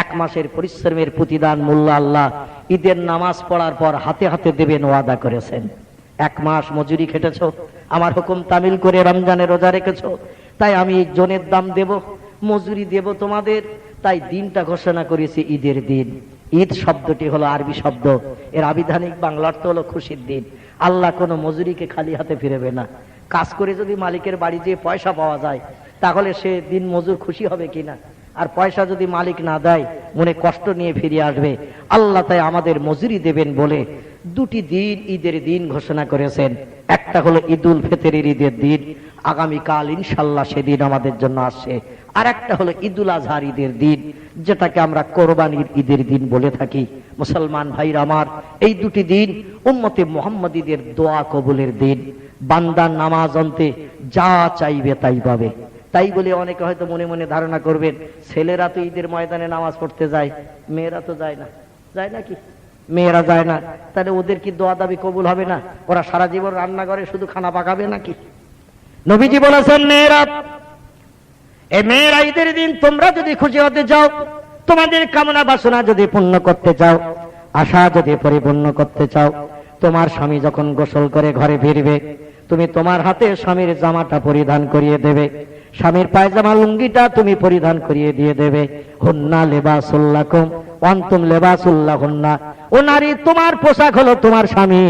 1 মাসের পরিশ্রমের প্রতিদান মোল্লা আল্লাহ ঈদের নামাজ পড়ার পর হাতে হাতে দেবেন ওয়াদা করেছেন। 1 মাস মজুরি খেটেছো, আমার হুকুম তামিল করে রমজানের রোজা রেখেছো, তাই আমি জনের দাম দেব, মজুরি দেব তোমাদের। তাই দিনটা ঘোষণা করেছি ঈদের দিন। ঈদ শব্দটি হলো আরবি শব্দ, এর আবিধানিক বাংলা অর্থ হলো খুশির দিন। আল্লাহ কোনো মজুরিকে খালি হাতে ফিরেবে না। কাজ করে যদি মালিকের বাড়ি যেয়ে পয়সা পাওয়া যায়, তাহলে সে দিন মজুর খুশি হবে কিনা? আর পয়সা যদি মালিক না দেয়, মনে কষ্ট নিয়ে ফিরে আসবে। আল্লাহ তাই আমাদের মজুরি দেবেন বলে 2টি দিন ঈদের দিন ঘোষণা করেছেন। একটা হলো ঈদুল ফিতরের ঈদের দিন, আগামীকাল ইনশাল্লাহ সেদিন আমাদের জন্য আসছে। আর একটা হলো ঈদুল আজহার ঈদের দিন, যেটাকে আমরা কোরবানির ঈদের দিন বলে থাকি। মুসলমান ভাইরা আমার, এই 2টি দিন উম্মতে মুহাম্মাদীদের দোয়া কবুলের দিন। বান্দার নামাজ অন্তে যা চাইবে তাই পাবে। তাই বলে অনেকে হয়তো মনে মনে ধারণা করবেন, ছেলেরা তো ঈদের ময়দানে নামাজ পড়তে যায়, মেয়েরা তো যায় না। যায় নাকি? মেয়েরা যায় না, তাহলে ওদের কি দোয়া দাবি কবুল হবে না? ওরা সারা জীবন রান্নাঘরে শুধু খানা পাকাবে নাকি? নবীজি বলেছেন, মেয়েরা ঈদের দিন তোমরা যদি খুশি হতে চাও, তোমাদের কামনা বাসনা যদি পূর্ণ করতে চাও, আশা যদি পরিপূর্ণ করতে চাও, তোমার স্বামী যখন গোসল করে ঘরে ফিরবে, তুমি তোমার হাতে স্বামীর জামাটা পরিধান করিয়ে দেবে, স্বামীর পায়জামা লুঙ্গিটা তুমি পরিধান করিয়ে দিয়ে দেবে। হুন্না লিবাসুল লাকুম ওয়া আনতুম লিবাসুল লাহুন্না। ও নারী, তোমার পোশাক হলো তোমার স্বামী,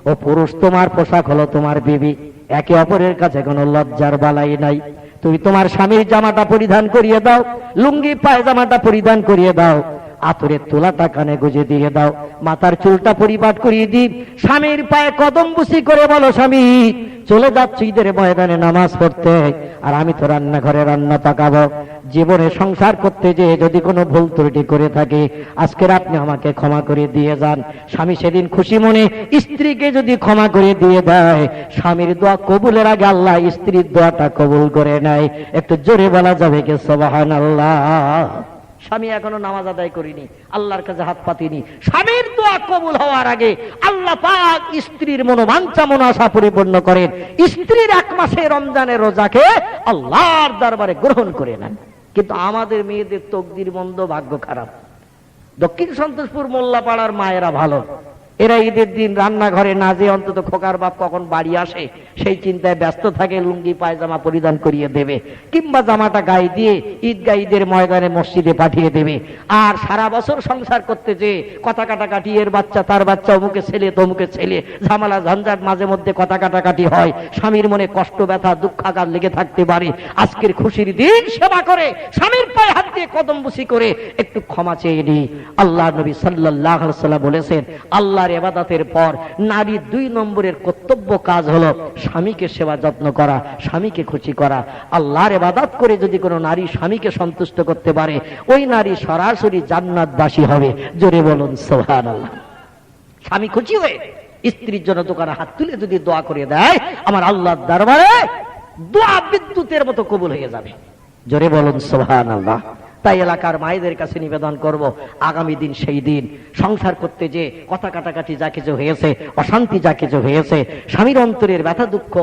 ও পুরুষ তোমার পোশাক হলো তোমার বিবি। একে অপরের কাছে কোনো লজ্জার বালাই নাই। তুমি তোমার স্বামীর জামাটা পরিধান করিয়ে দাও, লুঙ্গি পায়জামাটা পরিধান করিয়ে দাও, আতরের তোলাটা কানে গুজে দিয়ে দাও, মাথার চুলটা পরিপাট করিয়ে দিই, স্বামীর পায়ে কদম বুসি করে বলো, স্বামী চলে যাচ্ছি ঈদের ময়দানে নামাজ পড়তে, আর আমি তো রান্নাঘরে রান্না পাকাবো। জীবনে সংসার করতে যে যদি কোনো ভুল ত্রুটি করে থাকে, আজকের আপনি আমাকে ক্ষমা করে দিয়ে যান। স্বামী সেদিন খুশি মনে স্ত্রীকে যদি ক্ষমা করে দিয়ে দেয়, স্বামীর দোয়া কবুলের আগে আল্লাহ স্ত্রীর দোয়াটা কবুল করে নেয়। একটু জোরে বলা যাবে কি সুবহানাল্লাহ? স্বামী এখনো নামাজ আদায় করিনি, আল্লাহর কাছে হাত পাতিনি, স্বামীর দোয়া কবুল হওয়ার আগে আল্লাহ পাক স্ত্রীর মনোবাঞ্ছা মনোআশা পরিপূর্ণ করেন। স্ত্রীর 1 মাসে রমজানের রোজাকে আল্লাহর দরবারে গ্রহণ করে নেন। কিন্তু আমাদের মেয়েদের তকদির মন্দ, ভাগ্য খারাপ। দক্ষিণ সন্তোষপুর মোল্লাপাড়ার মায়েরা ভালো, এরা ঈদের দিন রান্নাঘরে না যে অন্তত খোকার বাপ কখন বাড়ি আসে সেই চিন্তায় ব্যস্ত থাকে, লুঙ্গি পায়জামা পরিধান করিয়ে দেবে, কিংবা জামাটা গায়ে দিয়ে ঈদগাহ ঈদের ময়দানে মসজিদে পাঠিয়ে দেবে। আর সারা বছর সংসার করতে যে কথা কাটাকাটি, এর বাচ্চা তার বাচ্চা, অমুকে ছেলে তমুকে ছেলে, ঝামেলা ঝঞ্ঝাট, মাঝে মধ্যে কথা কাটাকাটি হয়, স্বামীর মনে কষ্ট ব্যথা দুঃখাঘাত লেগে থাকতে পারে। আজকের খুশির দিন সেবা করে, স্বামীর পায়ে হাত দিয়ে কদম বুসি করে একটু ক্ষমা চেয়ে নি। আল্লাহ নবী সাল্লাল্লাহু আলাইহি ওয়াসাল্লাম বলেছেন, আল্লাহর ইবাদতের পর নারী 2 নম্বরের কর্তব্য কাজ হলো স্বামীকে সেবা যত্ন করা, স্বামীকে খুশি করা। আল্লাহর ইবাদত করে যদি কোনো নারী স্বামীকে সন্তুষ্ট করতে পারে, ওই নারী সরাসরি জান্নাতবাসী হবে। জোরে বলুন সুবহানাল্লাহ। স্বামী খুশি হয়ে স্ত্রীর জন্য দোকানে হাত তুলে যদি দোয়া করে দেয়, আমার আল্লাহর দরবারে দোয়া বিদ্যুতের মতো কবুল হয়ে যাবে। জোরে বলুন সুবহানাল্লাহ। তাই এলাকার মায়েদের কাছে নিবেদন করব, আগামী দিন সেই দিন সংসার করতে যে কথা কাটাকাটি যা কিছু হয়েছে, অশান্তি যা কিছু হয়েছে, স্বামীর অন্তরের ব্যথা দুঃখ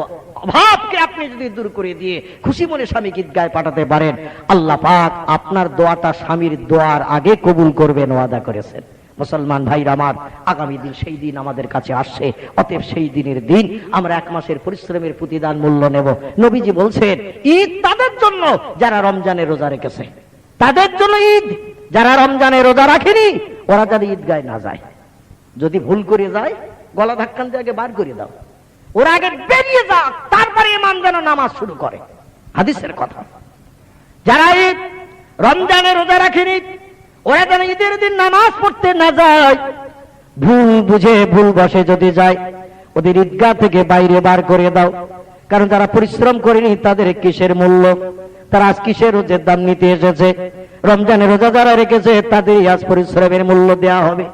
অভাবকে আপনি যদি দূর করে দিয়ে খুশি মনে স্বামীকে ঈদগাহে পাঠাতে পারেন, আল্লাহ পাক আপনার দোয়াটা স্বামীর দোয়ার আগে কবুল করবেন ওয়াদা করেছেন। মুসলমান ভাইরা আমার, আগামী দিন সেই দিন আমাদের কাছে আসছে। অতএব সেই দিনের দিন আমরা 1 মাসের পরিশ্রমের প্রতিদান মূল্য নেব। নবীজি বলছেন, ঈদ তাদের জন্য যারা রমজানের রোজা রেখেছে, তাদের জন্য ঈদ। যারা রমজানে রোজা রাখেনি, ওরা যেন ঈদগাহে না যায়। যদি ভুল করে যায়, গলা ধাক্কান দিয়ে আগে বার করে দাও, ওরা আগে বেরিয়ে যাক, তারপরে ইমাম যেন নামাজ শুরু করে। হাদিসের কথা। যারা ঈদ রমজানে রোজা রাখেনি, ওরা যেন ঈদের দিন নামাজ পড়তে না যায়, ভুল বুঝে ভুল বসে যদি যায়, ওদের ঈদগাহ থেকে বাইরে বার করে দাও। কারণ যারা পরিশ্রম করেনি তাদের কিসের মূল্য? তারা আজ কিসের রোজের দাম নিতে এসেছে? রমজানের রোজা যারা রেখেছে তাদেরই আজ পরিশ্রমের মূল্য দেয়া হবে।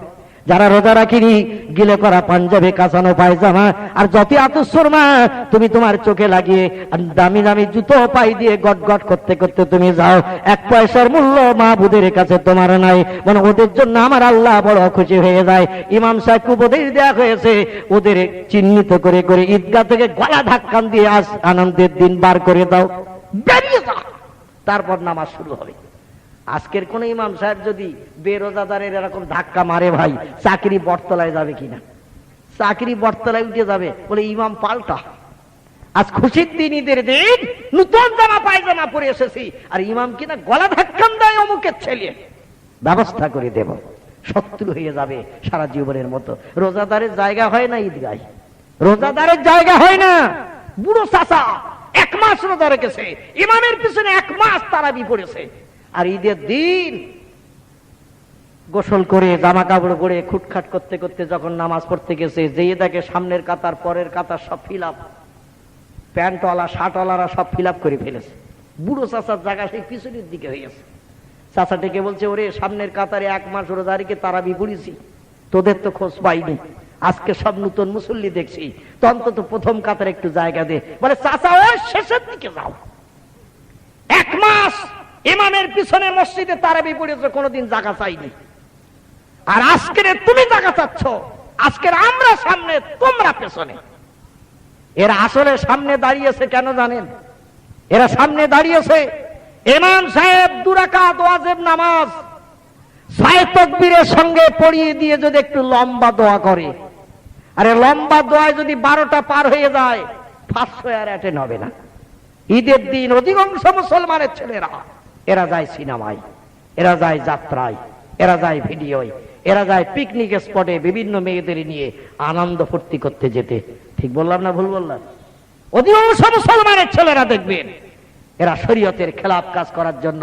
যারা রোজা রাখিনি, গিলে করা পাঞ্জাবি, কাঁচানো পায়জামা আর যত আতসরমা তুমি তোমার চোখে লাগিয়ে আর দামি দামি জুতো পাই দিয়ে গট গট করতে করতে তুমি যাও, এক পয়সার মূল্য মাহবুদের কাছে তোমার নাই। মানে ওদের জন্য আমার আল্লাহ বড় খুশি হয়ে যায়। ইমাম সাহেবকে উপদেশ দেওয়া হয়েছে, ওদের চিহ্নিত করে করে ঈদগাহ থেকে গলা ধাক্কান দিয়ে আজ আনন্দের দিন বার করে দাও, বেরিয়ে যাও, তারপর নামাজ শুরু হবে। আজকের কোন ইমাম সাহেব যদি বেরোজাদারের এরকম ধাক্কা মারে, ভাই চাকরি বটতলায় যাবে কিনা? চাকরি বটতলায় উঠে যাবে, বলে ইমাম পাল্টা। আজ খুশির দিন, ঈদের দিন, নতুন জামা পায়জামা পরে এসেছি, আর ইমাম কিনা গলা ধাক্কান দেয় অমুকের ছেলে, ব্যবস্থা করে দেব। শত্রু হয়ে যাবে সারা জীবনের মতো। রোজাদারের জায়গা হয় না ঈদগায়, রোজাদারের জায়গা হয় না। বুড়ো চাচা 1 মাস রোজা রেখেছে, ইমামের পিছনে 1 মাস তারাবি পড়েছে, আর ঈদের দিন গোসল করে জামা কাপড় পরে খুটখাট করতে করতে যখন নামাজ পড়তে গেছে, যেয়ে দেখে সামনের কাতার পরের কাতার সব ফিল আপ, প্যান্টওয়ালা শার্টওয়ালারা সব ফিল আপ করে ফেলেছে। বুড়ো চাচার জায়গা সেই পিছনের দিকে হয়ে গেছে। চাচা ডেকে বলছে, ওরে সামনের কাতারে 1 মাস রোজা রেখে তারাবি পড়েছি, তোদের তো খোঁজ পাইনি, আজকে সব নতুন মুসল্লি দেখছি, তো অন্তত প্রথম কাতারে একটু জায়গা দে। বলে চাচা ওই শেষের দিকে যাও, 1 মাস ইমামের পিছনে মসজিদে তারাবি পড়েছে, কোনোদিন জায়গা চাইনি, আর আজকের তুমি জায়গা চাচ্ছ। আজকের আমরা সামনে, তোমরা পেছনে। এরা আসলে সামনে দাঁড়িয়েছে কেন জানেন? এরা সামনে দাঁড়িয়েছে ইমাম সাহেব 2 রাকাত ওয়াজিব নামাজ 6 তাকবীরের সঙ্গে পড়িয়ে দিয়ে যদি একটু লম্বা দোয়া করে, আরে লম্বা দোয়ায় যদি 12টা পার হয়ে যায়, 500 আর অ্যাটেন্ড হবে না। ঈদের দিন অধিকাংশ মুসলমানের ছেলেরা এরা যায় সিনেমায়, এরা যায় যাত্রায়, এরা যায় ভিডিওয়, এরা যায় পিকনিক স্পটে বিভিন্ন মেয়েদের নিয়ে আনন্দ ফুর্তি করতে যেতে। ঠিক বললাম না ভুল বললাম? অধিকাংশ মুসলমানের ছেলেরা দেখবেন এরা শরীয়তের খেলাফ কাজ করার জন্য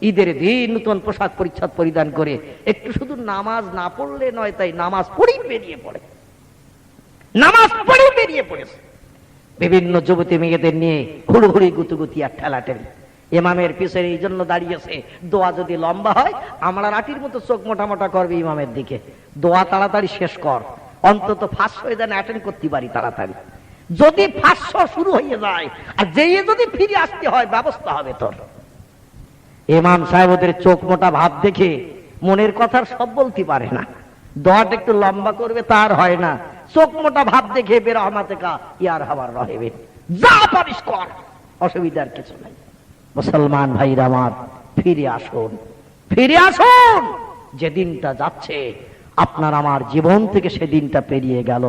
ঈদের দিন নতুন পোশাক পরিচ্ছদ পরিধান করে একটু শুধু নামাজ না পড়লে নয়, তাই নামাজ পড়েই বেরিয়ে পড়ে, নামাজ পড়েই বেরিয়ে পড়েছে। বিভিন্ন যুবতী মেয়েদের নিয়ে হুড়ুহুড়ি গুতুগুতি আর ঠেলাঠেলি। ইমামের পিছনে এই জন্য দাঁড়িয়েছে, দোয়া যদি লম্বা হয় আমরা রাটির মতো চোখ মোটা মোটা করবে ইমামের দিকে। দোয়া তাড়াতাড়ি শেষ কর, অন্তত 500 যেন অ্যাটেন্ড করতে পারি তাড়াতাড়ি। যদি 500 শুরু হয়ে যায় আর যেই যদি ফিরে আসতে হয়, ব্যবস্থা হবে তোর। ইমাম সাহেব ওদের চোখ মোটা ভাব দেখে মনের কথা সব বলতে পারে না, দোয়াটা একটু লম্বা করবে তার হয় না। চোখ মোটা ভাব দেখে বেরহমাতেকা ইয়ার হাওয়ার রহেবে, যা পারিস কর, অসুবিধার কিছু নাই। মুসলমান ভাইরা আমার, ফিরে আসুন, ফিরে আসুন। যে দিনটা যাচ্ছে আপনার আমার জীবন থেকে, সে দিনটা পেরিয়ে গেল।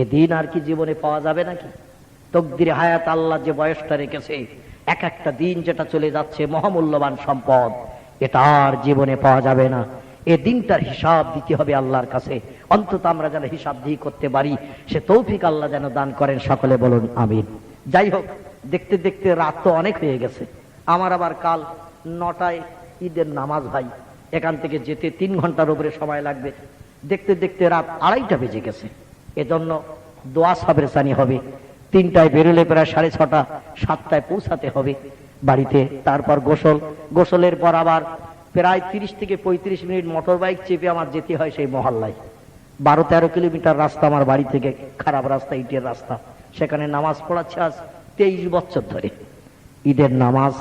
এ দিন আর কি জীবনে পাওয়া যাবে নাকি? তকদিরে হায়াত আল্লাহ যে বয়সটা রেখেছে, এক একটা দিন যেটা চলে যাচ্ছে মহামূল্যবান সম্পদ, এটা আর জীবনে পাওয়া যাবে না। এ দিনটার হিসাব দিতে হবে আল্লাহর কাছে। অন্তত আমরা যেন হিসাব দিয়ে করতে পারি, সে তৌফিক আল্লাহ যেন দান করেন। সকলে বলুন আমিন। যাই হোক, দেখতে দেখতে রাত তো অনেক হয়ে গেছে। আমার আবার কাল 9টায় ঈদের নামাজ, ভাই এখান থেকে যেতে 3 ঘন্টার উপরে সময় লাগবে। দেখতে দেখতে রাত 2:30 বেজে গেছে। এজন্য দোয়া সাবরেসানি হবে। 3টায় বেরোলে প্রায় 6:30, 7টায় পৌঁছাতে হবে বাড়িতে। তারপর গোসলের পর আবার প্রায় 30 থেকে 35 মিনিট মোটর বাইক চেপে আমার যেতে হয় সেই মহল্লায়। 12-13 কিলোমিটার রাস্তা আমার বাড়ি থেকে, খারাপ রাস্তা, ইটের রাস্তা। সেখানে নামাজ পড়াচ্ছে আজ 23 বছর ধরে। ঈদের নামাজ,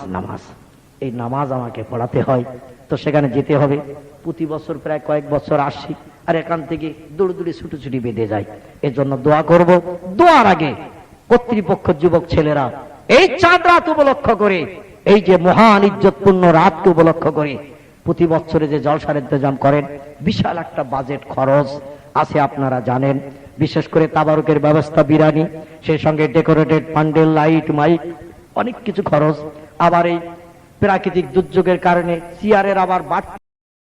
এই নামাজ আমাকে পড়াতে হয়, তো সেখানে যেতে হবে। প্রতি বছর প্রায় কয়েক বছর আসছি, আর এখান থেকে দৌড়দৌড়ি ছুটোছুটি বেঁধে যায়। এর জন্য দোয়া করব। দোয়ার আগে কর্তৃপক্ষ, যুবক ছেলেরা এই চাঁদ রাত উপলক্ষ করে, এই যে মহান ইজ্জতপূর্ণ রাতকে উপলক্ষ করে প্রতি বছরে যে জলসার ইন্তজাম করেন, বিশাল একটা বাজেট খরচ আছে আপনারা জানেন। বিশেষ করে তাবারুকের ব্যবস্থা, বিরানি, সেই সঙ্গে ডেকোরেটেড প্যান্ডেল, লাইট, মাইক, অনেক কিছু খরচ। আবার এই প্রাকৃতিক দুর্যোগের কারণে চেয়ারের আবার বাড়তি